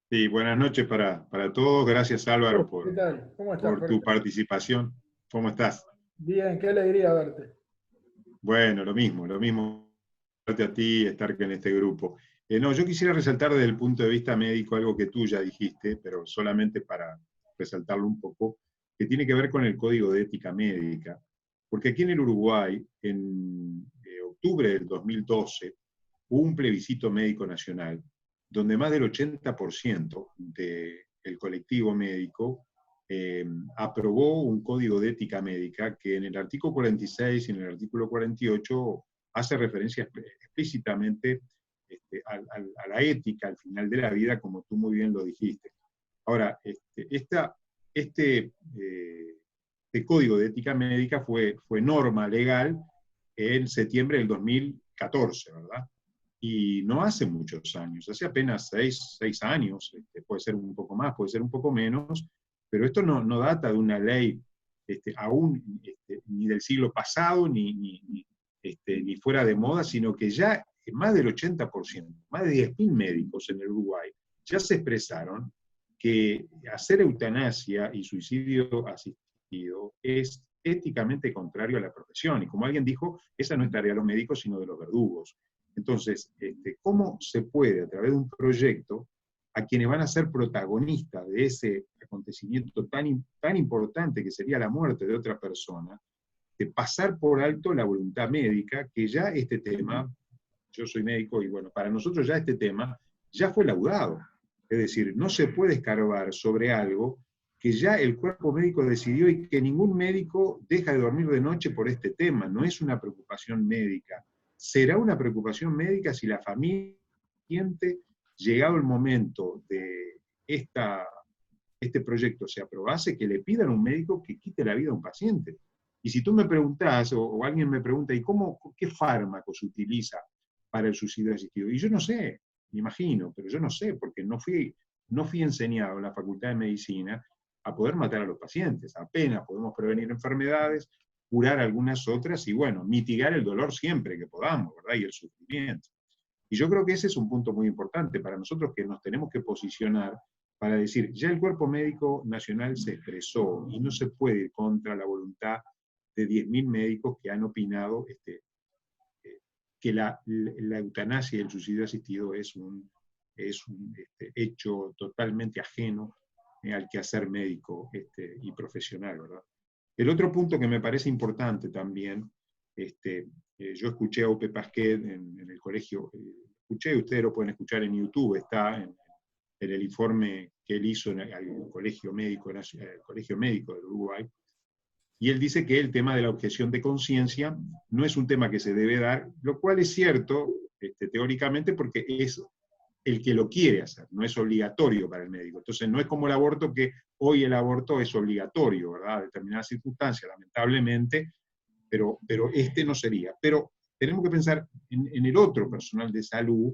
Sí, buenas noches para todos. Gracias, Álvaro, ¿Qué tal? ¿Cómo estás? por tu participación. ¿Cómo estás? Bien, qué alegría verte. Bueno, lo mismo verte a ti, estar en este grupo. No, yo quisiera resaltar desde el punto de vista médico algo que tú ya dijiste, pero solamente para resaltarlo un poco, que tiene que ver con el Código de Ética Médica. Porque aquí en el Uruguay, en octubre del 2012, hubo un plebiscito médico nacional, donde más del 80% del colectivo médico aprobó un código de ética médica que en el artículo 46 y en el artículo 48 hace referencia explícitamente a la ética al final de la vida, como tú muy bien lo dijiste. Ahora, este código de ética médica fue norma legal en septiembre del 2014, ¿verdad? Y no hace muchos años, hace apenas 6 años, puede ser un poco más, puede ser un poco menos, pero esto no data de una ley aún ni del siglo pasado, ni fuera de moda, sino que ya más del 80%, más de 10.000 médicos en el Uruguay, ya se expresaron que hacer eutanasia y suicidio asistido es éticamente contrario a la profesión, y como alguien dijo, esa no es tarea de los médicos, sino de los verdugos. Entonces, ¿cómo se puede, a través de un proyecto, a quienes van a ser protagonistas de ese acontecimiento tan importante que sería la muerte de otra persona, de pasar por alto la voluntad médica, que ya este tema, yo soy médico y bueno, para nosotros ya este tema ya fue laudado? Es decir, no se puede escarbar sobre algo que ya el cuerpo médico decidió y que ningún médico deja de dormir de noche por este tema. No es una preocupación médica. Será una preocupación médica si la familia siente, llegado el momento de este proyecto se aprobase, que le pidan a un médico que quite la vida a un paciente. Y si tú me preguntás, o alguien me pregunta, ¿y qué fármaco se utiliza para el suicidio asistido? Y yo no sé, me imagino, pero yo no sé, porque no fui enseñado en la Facultad de Medicina a poder matar a los pacientes. Apenas podemos prevenir enfermedades, curar algunas otras y, bueno, mitigar el dolor siempre que podamos, ¿verdad? Y el sufrimiento. Y yo creo que ese es un punto muy importante para nosotros, que nos tenemos que posicionar para decir, ya el Cuerpo Médico Nacional se expresó y no se puede ir contra la voluntad de 10.000 médicos que han opinado que la eutanasia y el suicidio asistido es un hecho totalmente ajeno al quehacer médico y profesional, ¿verdad? El otro punto que me parece importante también, yo escuché a Ope Pasquet en el colegio, ustedes lo pueden escuchar en YouTube, está en el informe que él hizo en el Colegio Médico del Uruguay, y él dice que el tema de la objeción de conciencia no es un tema que se debe dar, lo cual es cierto teóricamente, porque es el que lo quiere hacer, no es obligatorio para el médico. Entonces no es como el aborto, que hoy el aborto es obligatorio, ¿verdad? En determinadas circunstancias, lamentablemente, pero no sería. Pero tenemos que pensar en el otro personal de salud,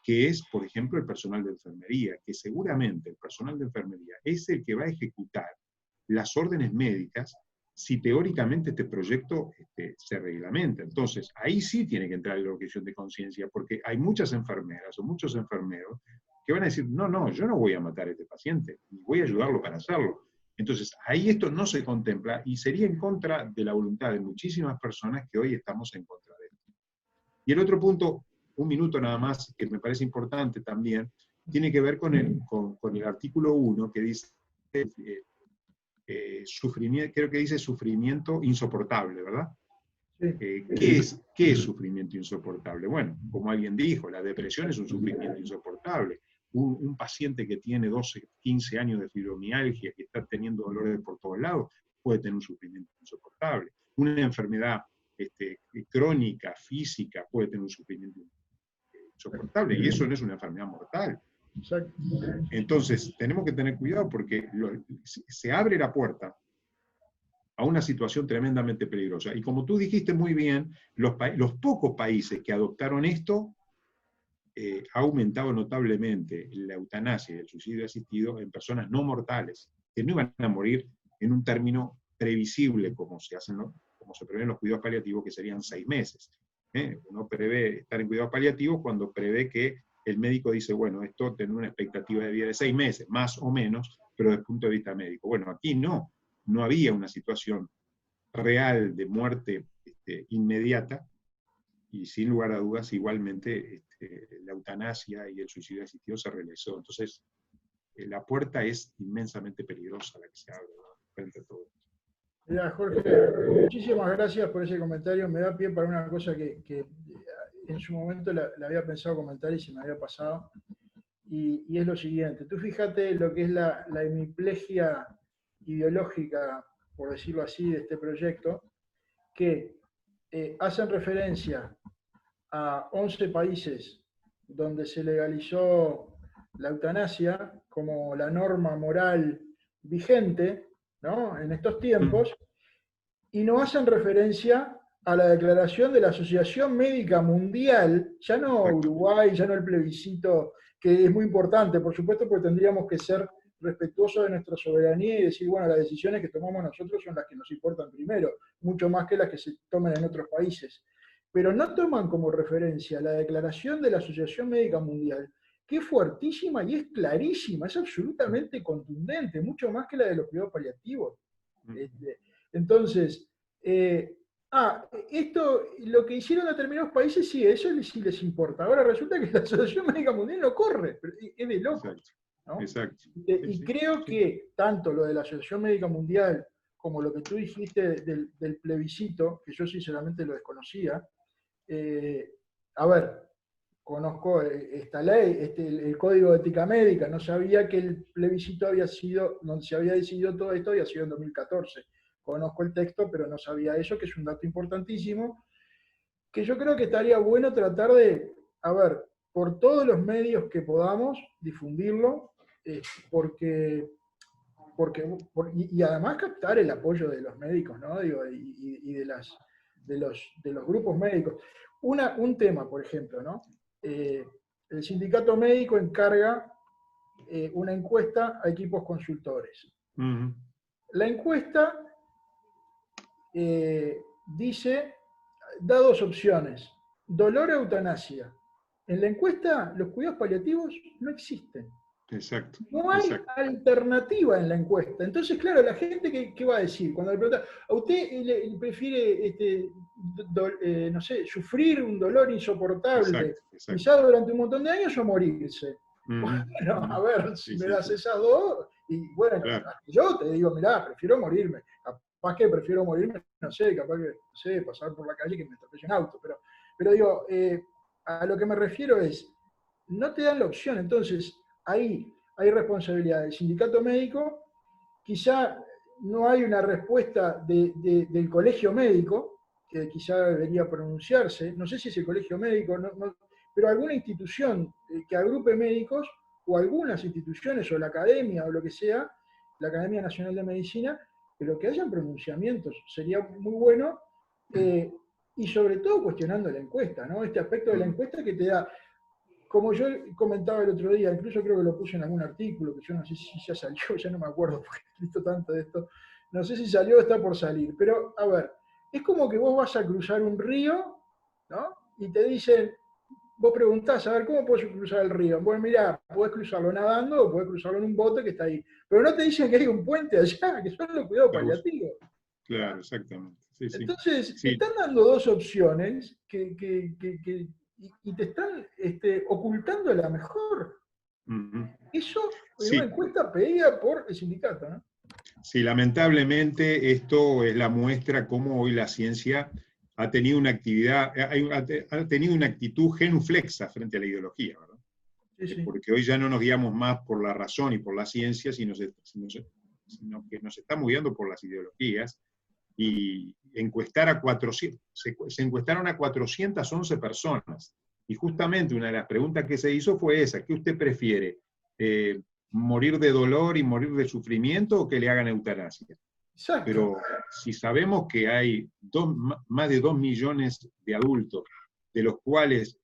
que es, por ejemplo, el personal de enfermería, que seguramente el personal de enfermería es el que va a ejecutar las órdenes médicas si teóricamente este proyecto se reglamenta. Entonces, ahí sí tiene que entrar la objeción de conciencia, porque hay muchas enfermeras o muchos enfermeros que van a decir, no, yo no voy a matar a este paciente, ni voy a ayudarlo para hacerlo. Entonces, ahí esto no se contempla y sería en contra de la voluntad de muchísimas personas que hoy estamos en contra de esto. Y el otro punto, un minuto nada más, que me parece importante también, tiene que ver con el artículo 1, que dice, sufrimiento, creo que dice sufrimiento insoportable, ¿verdad? ¿Qué es sufrimiento insoportable? Bueno, como alguien dijo, la depresión es un sufrimiento insoportable. Un paciente que tiene 12, 15 años de fibromialgia, que está teniendo dolores por todos lados, puede tener un sufrimiento insoportable. Una enfermedad crónica, física, puede tener un sufrimiento insoportable, y eso no es una enfermedad mortal. Exacto. Entonces, tenemos que tener cuidado porque se abre la puerta a una situación tremendamente peligrosa. Y como tú dijiste muy bien, los pocos países que adoptaron esto, ha aumentado notablemente la eutanasia y el suicidio asistido en personas no mortales, que no iban a morir en un término previsible, como se prevén los cuidados paliativos, que serían 6 meses. Uno prevé estar en cuidados paliativos cuando prevé que el médico dice, bueno, esto tiene una expectativa de vida de 6 meses, más o menos, pero desde el punto de vista médico. Bueno, aquí no había una situación real de muerte inmediata, y sin lugar a dudas, igualmente, la eutanasia y el suicidio asistido se realizó. Entonces, la puerta es inmensamente peligrosa la que se abre, ¿no?, frente a todo esto. Mira, Jorge, muchísimas gracias por ese comentario. Me da pie para una cosa que en su momento la había pensado comentar y se me había pasado. Y es lo siguiente. Tú fíjate lo que es la hemiplegia ideológica, por decirlo así, de este proyecto, que hacen referencia a 11 países donde se legalizó la eutanasia como la norma moral vigente, ¿no?, en estos tiempos, y no hacen referencia a la declaración de la Asociación Médica Mundial, ya no Uruguay, ya no el plebiscito, que es muy importante, por supuesto, porque tendríamos que ser respetuosos de nuestra soberanía y decir, bueno, las decisiones que tomamos nosotros son las que nos importan primero, mucho más que las que se tomen en otros países. Pero no toman como referencia la declaración de la Asociación Médica Mundial, que es fuertísima y es clarísima, es absolutamente contundente, mucho más que la de los cuidados paliativos. Entonces, esto, lo que hicieron determinados países, sí, eso sí les importa. Ahora resulta que la Asociación Médica Mundial no corre, es de loco, ¿no? Exacto. Y creo que tanto lo de la Asociación Médica Mundial como lo que tú dijiste del plebiscito, que yo sinceramente lo desconocía, a ver, conozco esta ley, el Código de Ética Médica, no sabía que el plebiscito había sido, donde se había decidido todo esto, había sido en 2014. Conozco el texto, pero no sabía eso, que es un dato importantísimo, que yo creo que estaría bueno tratar de, a ver, por todos los medios que podamos, difundirlo, y además captar el apoyo de los médicos, ¿no? Digo, y de los grupos médicos. Un tema, por ejemplo, ¿no? El sindicato médico encarga una encuesta a equipos consultores. La encuesta dice, da 2 opciones, dolor o eutanasia. En la encuesta, los cuidados paliativos no existen. Exacto. No hay alternativa en la encuesta. Entonces, claro, la gente, ¿qué va a decir? Cuando le pregunta, ¿a usted le prefiere, no sé, sufrir un dolor insoportable, quizás durante un montón de años, o morirse? Bueno, a ver, si me das esas dos, y bueno, yo te digo, mirá, prefiero morirme. Capaz que prefiero morirme, no sé, capaz que, no sé, pasar por la calle y que me atropelle un auto. Pero digo, a lo que me refiero es, no te dan la opción. Entonces, ahí hay responsabilidad del sindicato médico, quizá no hay una respuesta del colegio médico, que quizá debería pronunciarse, no sé si es el colegio médico, pero alguna institución que agrupe médicos, o algunas instituciones, o la academia, o lo que sea, la Academia Nacional de Medicina, pero que hayan pronunciamientos, sería muy bueno, y sobre todo cuestionando la encuesta, ¿no? Este aspecto de la encuesta que te da, como yo comentaba el otro día, incluso creo que lo puse en algún artículo, que yo no sé si ya salió, ya no me acuerdo porque he visto tanto de esto, no sé si salió o está por salir, pero a ver, es como que vos vas a cruzar un río, ¿no? Y te dicen, vos preguntás, a ver, ¿cómo puedo cruzar el río? Bueno, mirá, podés cruzarlo nadando o podés cruzarlo en un bote que está ahí. Pero no te dicen que hay un puente allá, que son los cuidados paliativos. Claro, exactamente. Sí, sí. Entonces, Sí. están dando dos opciones y te están ocultando la mejor. Eso en una encuesta pedida por el sindicato, ¿no? Sí, lamentablemente esto es la muestra cómo hoy la ciencia ha tenido una actividad, ha tenido una actitud genuflexa frente a la ideología, ¿verdad? Sí, sí. Porque hoy ya no nos guiamos más por la razón y por la ciencia, sino que nos estamos guiando por las ideologías. Y encuestar a 400, se encuestaron a 411 personas. Y justamente una de las preguntas que se hizo fue esa: ¿qué usted prefiere? ¿Morir de dolor y morir de sufrimiento o que le hagan eutanasia? Exacto. Pero si sabemos que hay más de 2 millones de adultos, de los cuales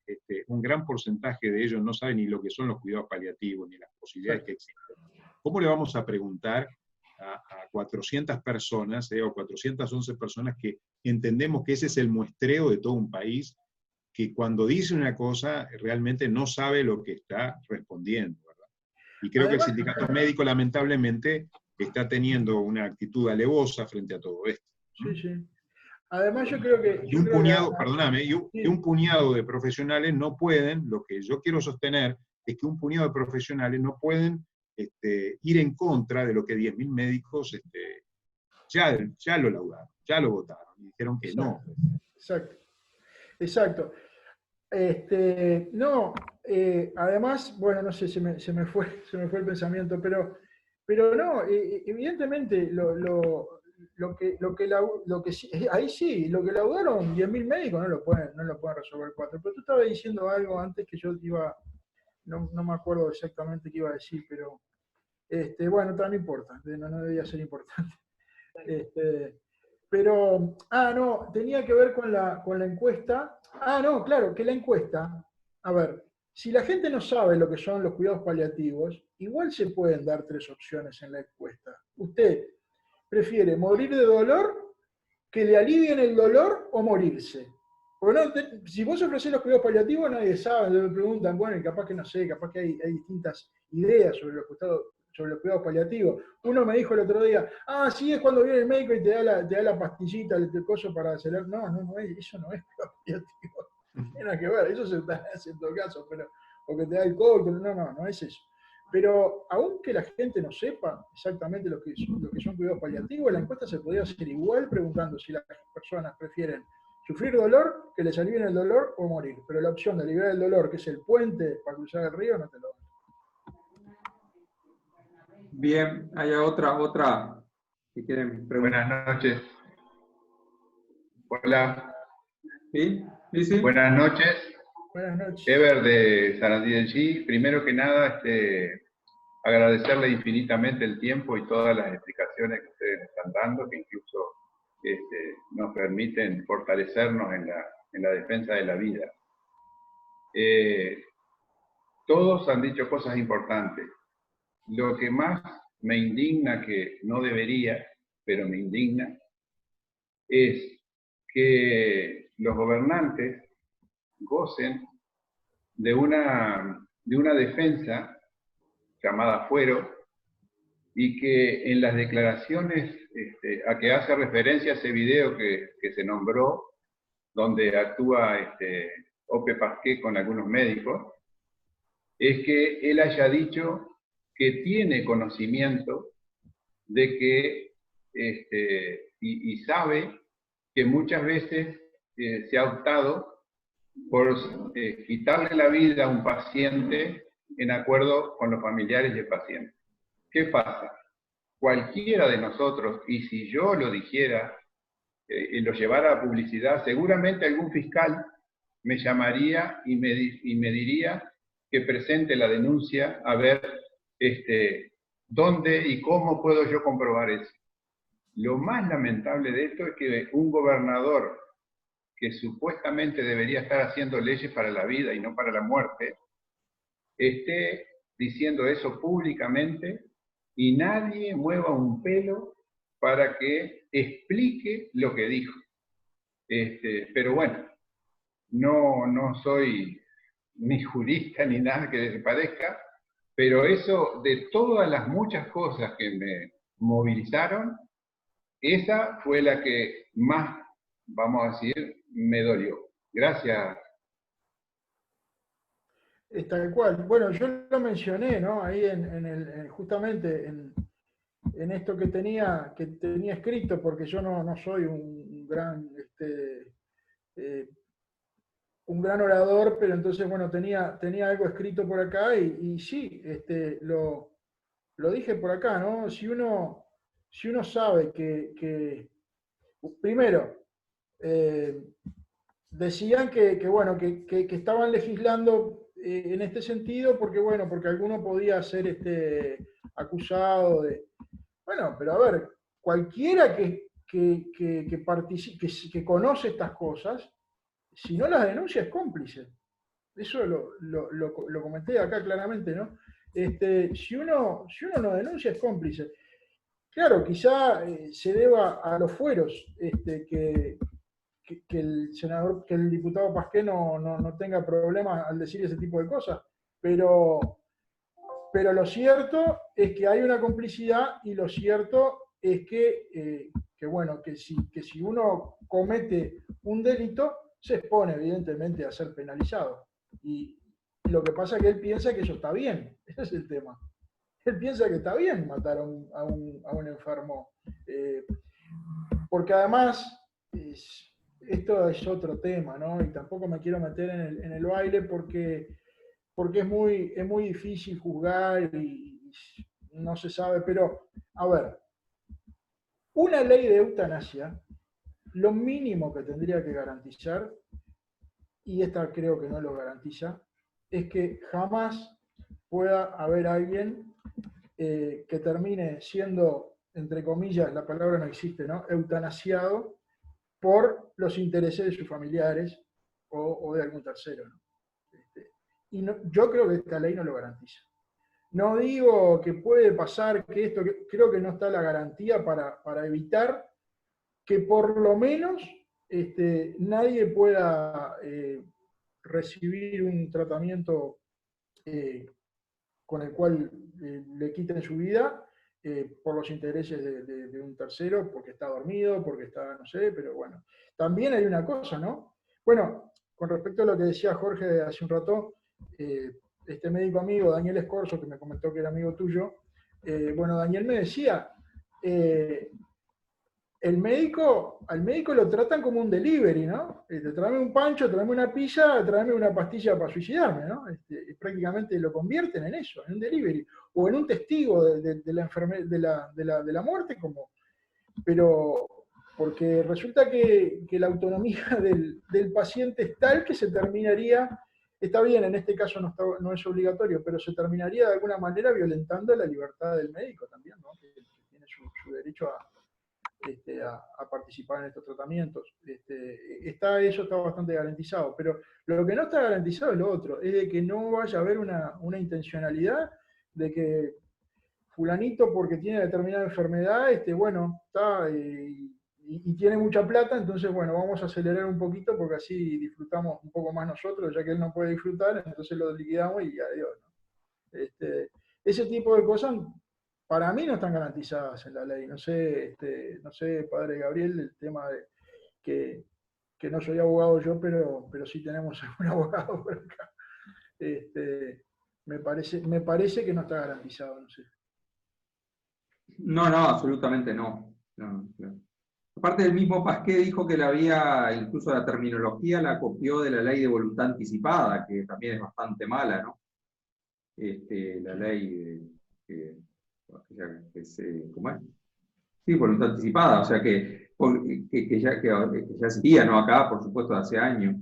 un gran porcentaje de ellos no saben ni lo que son los cuidados paliativos, ni las posibilidades que existen, ¿cómo le vamos a preguntar a 400 personas, o 411 personas que entendemos que ese es el muestreo de todo un país, que cuando dice una cosa realmente no sabe lo que está respondiendo, ¿verdad? Y creo que el sindicato médico lamentablemente está teniendo una actitud alevosa frente a todo esto. Sí, sí. Además yo creo que... Y un puñado, perdóname, y un puñado de profesionales no pueden, lo que yo quiero sostener es que un puñado de profesionales no pueden ir en contra de lo que 10.000 médicos ya lo laudaron, ya lo votaron, y dijeron que no. Exacto, exacto. Además, bueno, no sé, se me fue el pensamiento, pero no, evidentemente ahí sí, lo que laudaron 10.000 médicos no lo pueden resolver 4. Pero tú estabas diciendo algo antes que yo iba, no me acuerdo exactamente qué iba a decir, pero bueno, no importa, no debía ser importante. Pero, no, tenía que ver con la encuesta. No, claro, que la encuesta, a ver, si la gente no sabe lo que son los cuidados paliativos, igual se pueden dar 3 opciones en la encuesta. ¿Usted prefiere morir de dolor, que le alivien el dolor o morirse? Porque si vos ofrecés los cuidados paliativos, nadie sabe, me preguntan, bueno, y capaz que no sé, capaz que hay distintas ideas sobre los cuidados paliativos. Uno me dijo el otro día, sí, es cuando viene el médico y te da la pastillita, el coso para acelerar. No es, eso no es cuidado paliativo. No tiene nada que ver, eso se está haciendo caso, pero, o que te da el cóctel, no es eso. Pero aunque la gente no sepa exactamente lo que son cuidados paliativos, la encuesta se podría hacer igual preguntando si las personas prefieren sufrir dolor, que les alivien el dolor, o morir. Pero la opción de aliviar el dolor, que es el puente para cruzar el río, no te lo dan. Bien, hay otra que quieren preguntar. Buenas noches. Hola. ¿Sí? ¿Sí? Buenas noches. Buenas noches. Ever de Sarandí del G. Primero que nada, agradecerle infinitamente el tiempo y todas las explicaciones que ustedes están dando, que incluso nos permiten fortalecernos en la defensa de la vida. Todos han dicho cosas importantes. Lo que más me indigna, que no debería, pero me indigna, es que los gobernantes gocen de una defensa llamada fuero, y que en las declaraciones a que hace referencia ese video que se nombró, donde actúa Ope Pasqué con algunos médicos, es que él haya dicho que tiene conocimiento de que, y sabe que muchas veces se ha optado por quitarle la vida a un paciente en acuerdo con los familiares del paciente. ¿Qué pasa? Cualquiera de nosotros, y si yo lo dijera y lo llevara a publicidad, seguramente algún fiscal me llamaría y me diría que presente la denuncia a ver dónde y cómo puedo yo comprobar eso. Lo más lamentable de esto es que un gobernador que supuestamente debería estar haciendo leyes para la vida y no para la muerte, esté diciendo eso públicamente y nadie mueva un pelo para que explique lo que dijo. Pero bueno, no soy ni jurista ni nada que se parezca, pero eso, de todas las muchas cosas que me movilizaron, esa fue la que más, vamos a decir, me dolió. Gracias. Es tal cual. Bueno, yo lo mencioné, ¿no? Ahí justamente en esto que tenía escrito, porque yo no soy un gran orador, pero entonces, bueno, tenía algo escrito por acá y sí, lo dije por acá, ¿no? Si uno sabe que primero, decían bueno, que estaban legislando en este sentido porque, bueno, porque alguno podía ser acusado de... Bueno, pero a ver, cualquiera que conoce estas cosas, si no las denuncia es cómplice. Eso lo comenté acá claramente, ¿no? Si uno no denuncia es cómplice. Claro, quizá se deba a los fueros que el diputado Pasqué no tenga problemas al decir ese tipo de cosas, pero lo cierto es que hay una complicidad y lo cierto es que si uno comete un delito, se expone evidentemente a ser penalizado. Y lo que pasa es que él piensa que eso está bien, ese es el tema. Él piensa que está bien matar a un enfermo. Porque además, esto es otro tema, ¿no? Y tampoco me quiero meter en el baile porque es muy difícil juzgar y no se sabe. Pero, a ver, una ley de eutanasia, lo mínimo que tendría que garantizar, y esta creo que no lo garantiza, es que jamás pueda haber alguien que termine siendo, entre comillas, la palabra no existe, ¿no?, eutanasiado por los intereses de sus familiares o de algún tercero, ¿no? Yo creo que esta ley no lo garantiza. No digo que puede pasar que creo que no está la garantía para evitar que por lo menos nadie pueda recibir un tratamiento con el cual le quiten su vida por los intereses de un tercero, porque está dormido, porque está, no sé, pero bueno. También hay una cosa, ¿no? Bueno, con respecto a lo que decía Jorge hace un rato, este médico amigo, Daniel Escorzo, que me comentó que era amigo tuyo, bueno, Daniel me decía, al médico lo tratan como un delivery, ¿no? Tráeme un pancho, tráeme una pizza, tráeme una pastilla para suicidarme, ¿no? Prácticamente lo convierten en eso, en un delivery, o en un testigo de la muerte, pero porque resulta que la autonomía del paciente es tal que se terminaría, está bien, en este caso no es obligatorio, pero se terminaría de alguna manera violentando la libertad del médico también, ¿no? Que tiene su derecho a participar en estos tratamientos. Eso está bastante garantizado, pero lo que no está garantizado es lo otro, es de que no vaya a haber una intencionalidad de que fulanito, porque tiene determinada enfermedad, bueno, está y tiene mucha plata, entonces, bueno, vamos a acelerar un poquito porque así disfrutamos un poco más nosotros, ya que él no puede disfrutar, entonces lo liquidamos y adiós, ¿no? Ese tipo de cosas para mí no están garantizadas en la ley. No sé, padre Gabriel, el tema de que no soy abogado yo, pero sí tenemos un abogado por acá. Me parece que no está garantizado, no sé. No, absolutamente no. No. Aparte, el mismo Pasqué dijo que incluso la terminología la copió de la ley de voluntad anticipada, que también es bastante mala, ¿no? La ley ¿cómo es? Sí, voluntad anticipada, o sea que ya existía, ¿no? Acá, por supuesto, hace años.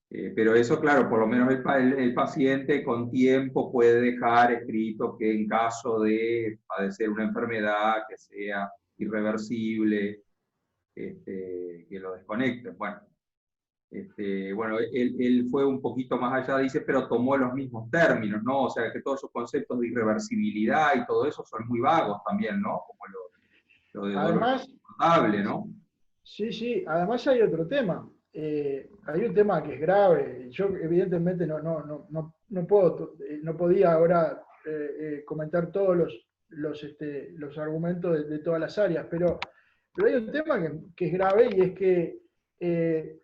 Pero eso, claro, por lo menos el paciente con tiempo puede dejar escrito que en caso de padecer una enfermedad que sea irreversible, que lo desconecten. Bueno, él fue un poquito más allá, dice, pero tomó los mismos términos, ¿no? O sea, que todos esos conceptos de irreversibilidad y todo eso son muy vagos también, ¿no? Como lo de dolor insoportable, ¿no? Sí, además hay otro tema. hay un tema que es grave. Yo evidentemente no podía ahora comentar todos los argumentos de todas las áreas, pero hay un tema que es grave, y es que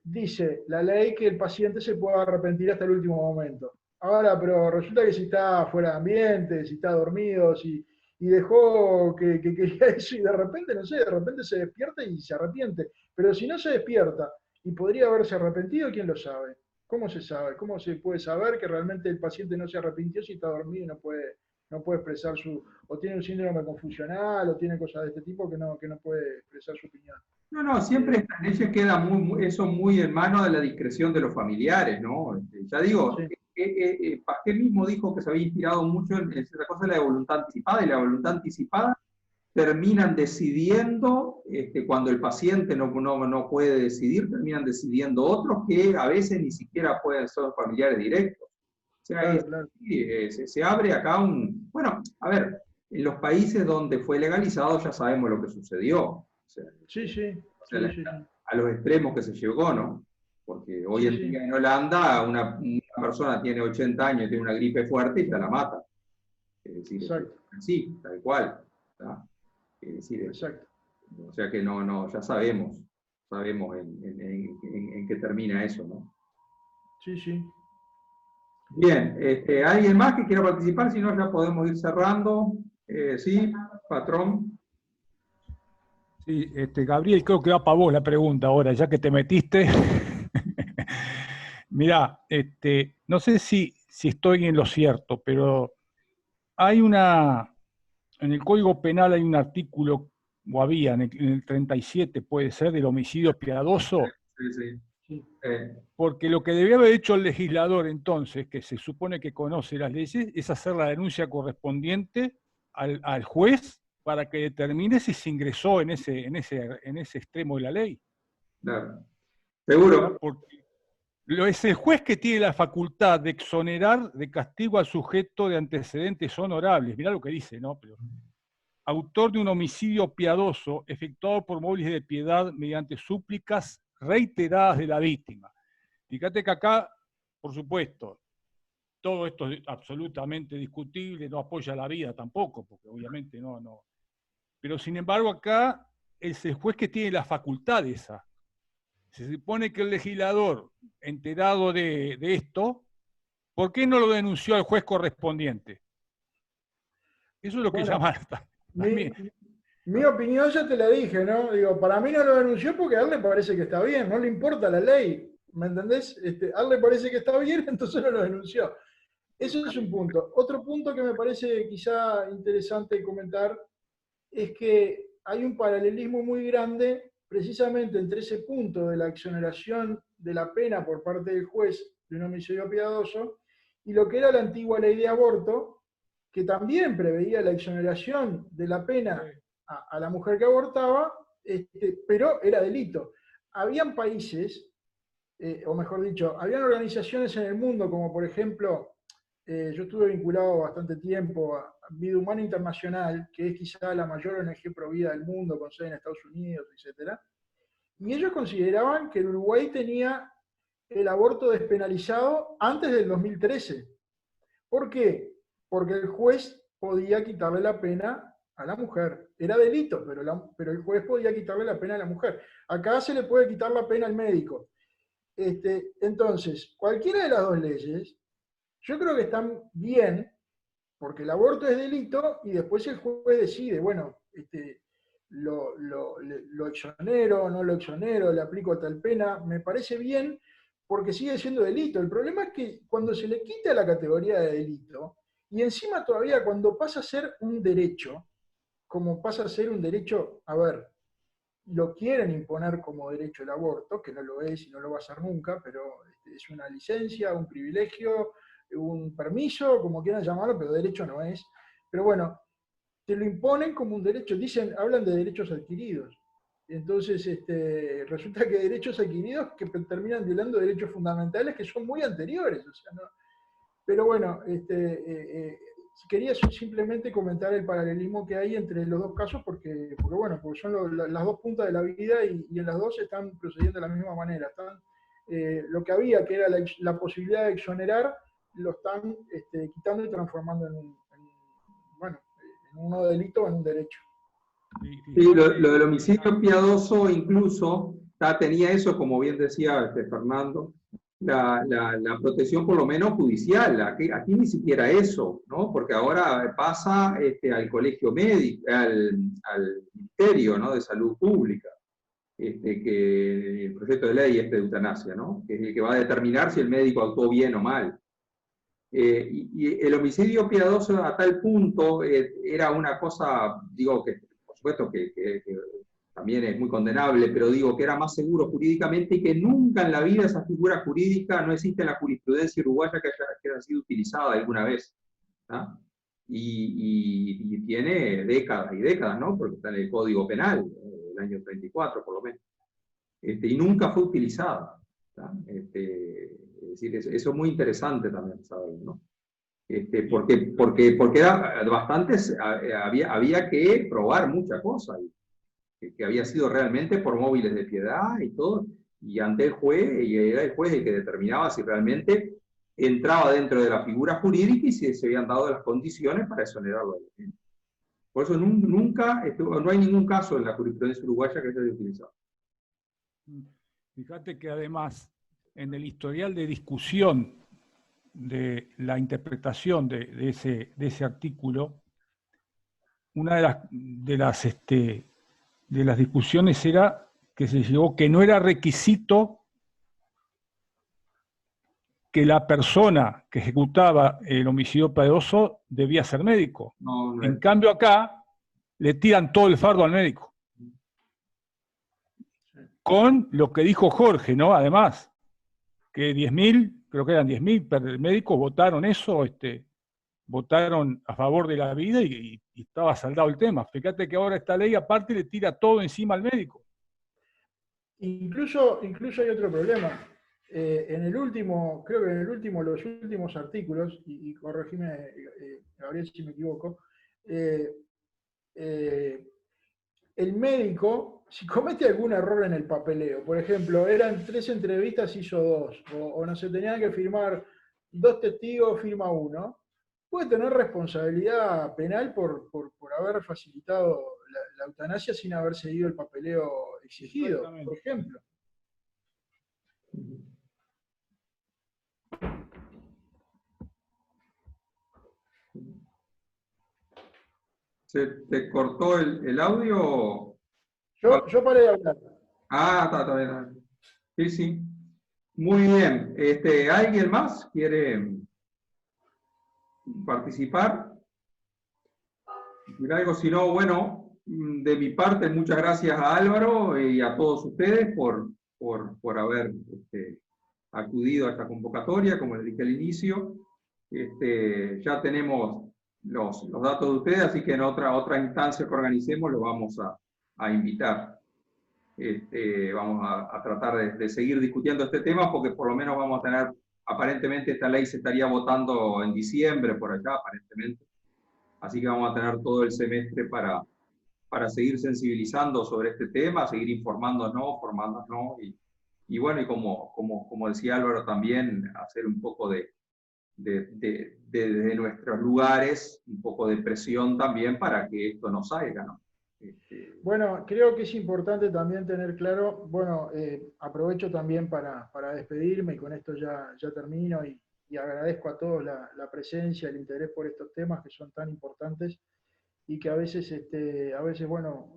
dice la ley que el paciente se puede arrepentir hasta el último momento. Ahora, pero resulta que si está fuera de ambiente, si está dormido, y dejó que quería eso, y de repente, no sé, de repente se despierta y se arrepiente. Pero si no se despierta y podría haberse arrepentido, ¿quién lo sabe? ¿Cómo se sabe? ¿Cómo se puede saber que realmente el paciente no se arrepintió si está dormido y no puede expresar o tiene un síndrome confusional, o tiene cosas de este tipo que no puede expresar su opinión? No, siempre estas leyes queda eso muy en manos de la discreción de los familiares, ¿no? Ya digo, Sí. Pasquel mismo dijo que se había inspirado mucho en esa cosa de la voluntad anticipada, y la voluntad anticipada terminan decidiendo, cuando el paciente no puede decidir, terminan decidiendo otros que a veces ni siquiera pueden ser familiares directos. O sea, Claro. se abre acá bueno, a ver, en los países donde fue legalizado ya sabemos lo que sucedió. O sea, Sí. a los extremos que se llegó, ¿no? Porque hoy en día en Holanda una persona tiene 80 años y tiene una gripe fuerte y ya la mata. Es decir, Exacto. sí, tal cual. ¿Tá? Es decir, Exacto. o sea que ya sabemos en qué termina eso, ¿no? Sí. Bien, ¿alguien más que quiera participar? Si no, ya podemos ir cerrando. Sí, patrón. Sí, Gabriel, creo que va para vos la pregunta ahora, ya que te metiste. Mirá, no sé si estoy en lo cierto, pero en el Código Penal hay un artículo, o había, en el 37 puede ser, del homicidio piadoso. Sí. Porque lo que debía haber hecho el legislador entonces, que se supone que conoce las leyes, es hacer la denuncia correspondiente al juez para que determine si se ingresó en ese extremo de la ley. Claro. Seguro. Porque es el juez que tiene la facultad de exonerar de castigo al sujeto de antecedentes honorables. Mirá lo que dice, ¿no? Pero, autor de un homicidio piadoso efectuado por móviles de piedad mediante súplicas reiteradas de la víctima. Fíjate que acá, por supuesto, todo esto es absolutamente discutible, no apoya la vida tampoco, porque obviamente no. Pero sin embargo acá es el juez que tiene la facultad esa. Se supone que el legislador, enterado de esto, ¿por qué no lo denunció al juez correspondiente? Eso es lo que llama también. Mi opinión ya te la dije, ¿no? Digo, para mí no lo denunció porque a él le parece que está bien, no le importa la ley, ¿me entendés? A él le parece que está bien, entonces no lo denunció. Ese es un punto. Otro punto que me parece quizá interesante comentar es que hay un paralelismo muy grande precisamente entre ese punto de la exoneración de la pena por parte del juez de un homicidio piadoso y lo que era la antigua ley de aborto, que también preveía la exoneración de la pena a la mujer que abortaba, pero era delito. Habían países, o mejor dicho, habían organizaciones en el mundo, como por ejemplo, yo estuve vinculado bastante tiempo a Vida Humana Internacional, que es quizá la mayor ONG pro vida del mundo, con sede en Estados Unidos, etc. Y ellos consideraban que el Uruguay tenía el aborto despenalizado antes del 2013. ¿Por qué? Porque el juez podía quitarle la pena a la mujer. Era delito, pero el juez podía quitarle la pena a la mujer. Acá se le puede quitar la pena al médico. Entonces, cualquiera de las dos leyes, yo creo que están bien, porque el aborto es delito y después el juez decide, bueno, lo exonero, no lo exonero, le aplico tal pena, me parece bien porque sigue siendo delito. El problema es que cuando se le quita la categoría de delito, y encima todavía cuando pasa a ser un derecho, como pasa a ser un derecho, a ver, lo quieren imponer como derecho el aborto, que no lo es y no lo va a ser nunca, pero es una licencia, un privilegio, un permiso, como quieran llamarlo, pero derecho no es. Pero bueno, te lo imponen como un derecho, hablan de derechos adquiridos. Entonces, resulta que derechos adquiridos que terminan violando derechos fundamentales que son muy anteriores. O sea, ¿no? Pero bueno, quería simplemente comentar el paralelismo que hay entre los dos casos, porque son las dos puntas de la vida y en las dos están procediendo de la misma manera. lo que había, que era la posibilidad de exonerar, lo están quitando y transformando en un no delito o en un derecho. Sí, lo del homicidio piadoso incluso tenía eso, como bien decía Fernando, la protección por lo menos judicial. Aquí ni siquiera eso, ¿no? Porque ahora pasa al colegio médico, al Ministerio, ¿no?, de Salud Pública, que el proyecto de ley de eutanasia, ¿no?, que es el que va a determinar si el médico actuó bien o mal. Y el homicidio piadoso a tal punto era una cosa, digo, que por supuesto que también es muy condenable, pero digo que era más seguro jurídicamente y que nunca en la vida esa figura jurídica no existe en la jurisprudencia uruguaya que haya sido utilizada alguna vez, ¿no? Y tiene décadas y décadas, ¿no? Porque está en el Código Penal, el año 34 por lo menos, y nunca fue utilizada, ¿no? Es decir, eso es muy interesante también saber, ¿no? Porque era bastantes, había que probar muchas cosas, que había sido realmente por móviles de piedad y todo, y ante el juez, y era el juez el que determinaba si realmente entraba dentro de la figura jurídica y si se habían dado las condiciones para exonerarlo. Por eso nunca, no hay ningún caso en la jurisprudencia uruguaya que se haya utilizado. Fíjate que además, en el historial de discusión de la interpretación de ese artículo, una de las discusiones era que se llegó que no era requisito que la persona que ejecutaba el homicidio piadoso debía ser médico. No, en cambio acá le tiran todo el fardo al médico. Con lo que dijo Jorge, ¿no? Además, que 10.000, creo que eran 10.000 médicos votaron eso, votaron a favor de la vida y estaba saldado el tema. Fíjate que ahora esta ley aparte le tira todo encima al médico. Incluso hay otro problema. En el último, creo que en los últimos artículos, y corregime, Gabriel, si me equivoco, el médico, si comete algún error en el papeleo, por ejemplo, eran 3 entrevistas, hizo 2, o no sé, tenían que firmar 2 testigos, firma 1, puede tener responsabilidad penal por haber facilitado la eutanasia sin haber seguido el papeleo exigido, por ejemplo. ¿Se te cortó el audio? Yo paré de hablar. Está bien. Sí, sí. Muy bien. ¿Alguien más quiere participar? Mira algo, si no, bueno, de mi parte, muchas gracias a Álvaro y a todos ustedes por haber acudido a esta convocatoria, como les dije al inicio. Ya tenemos los datos de ustedes, así que en otra instancia que organicemos lo vamos a invitar. Vamos a tratar de seguir discutiendo este tema, porque por lo menos vamos a tener, aparentemente esta ley se estaría votando en diciembre, por allá, aparentemente. Así que vamos a tener todo el semestre para seguir sensibilizando sobre este tema, seguir informándonos, formándonos, y bueno, y como decía Álvaro también, hacer un poco desde nuestros lugares, un poco de presión también para que esto no salga, ¿no? Bueno, creo que es importante también tener claro, bueno, aprovecho también para despedirme, y con esto ya termino, y agradezco a todos la presencia, el interés por estos temas que son tan importantes, y que a veces bueno,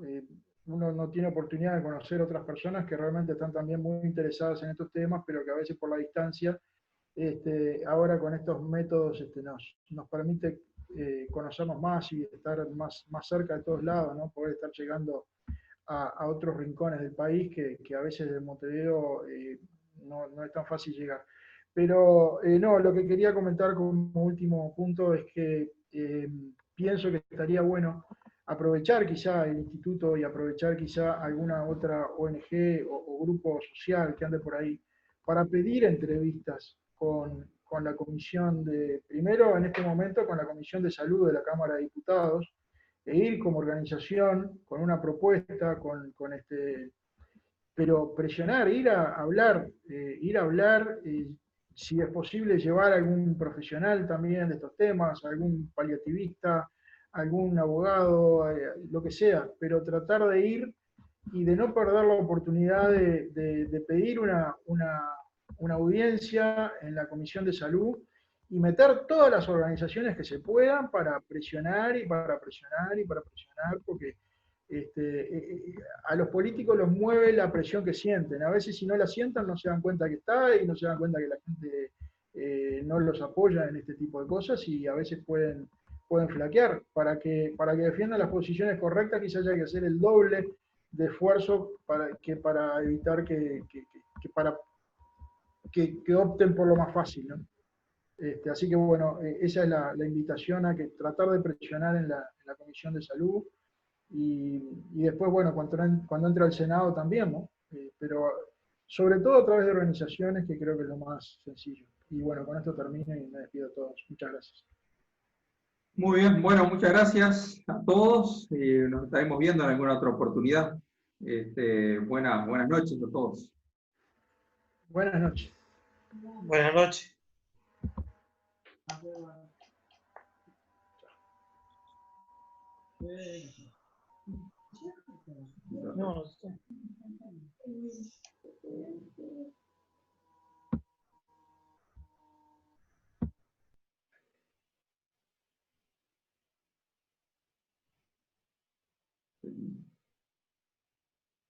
uno no tiene oportunidad de conocer otras personas que realmente están también muy interesadas en estos temas, pero que a veces por la distancia, ahora con estos métodos nos permite conocernos más y estar más cerca de todos lados, ¿no? Poder estar llegando a otros rincones del país que a veces de Montevideo no es tan fácil llegar. Pero no, lo que quería comentar como último punto es que pienso que estaría bueno aprovechar quizá el instituto y aprovechar quizá alguna otra ONG o grupo social que ande por ahí para pedir entrevistas con la comisión primero en este momento con la Comisión de Salud de la Cámara de Diputados, e ir como organización con una propuesta, con pero presionar, ir a hablar, si es posible llevar a algún profesional también de estos temas, algún paliativista, algún abogado, lo que sea, pero tratar de ir y de no perder la oportunidad de pedir una audiencia en la Comisión de Salud y meter todas las organizaciones que se puedan para presionar y para presionar y para presionar, porque a los políticos los mueve la presión que sienten. A veces si no la sientan no se dan cuenta que está y no se dan cuenta que la gente no los apoya en este tipo de cosas y a veces pueden flaquear. Para que defiendan las posiciones correctas quizás haya que hacer el doble de esfuerzo para evitar que opten por lo más fácil, ¿no? Así que bueno, esa es la invitación a que tratar de presionar en la Comisión de Salud y después, bueno, cuando entre al Senado también, ¿no? Pero sobre todo a través de organizaciones, que creo que es lo más sencillo. Y bueno, con esto termino y me despido a todos. Muchas gracias. Muy bien, bueno, muchas gracias a todos. Nos estaremos viendo en alguna otra oportunidad. Buenas noches a todos. Buenas noches. Buenas noches. No,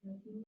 Sí.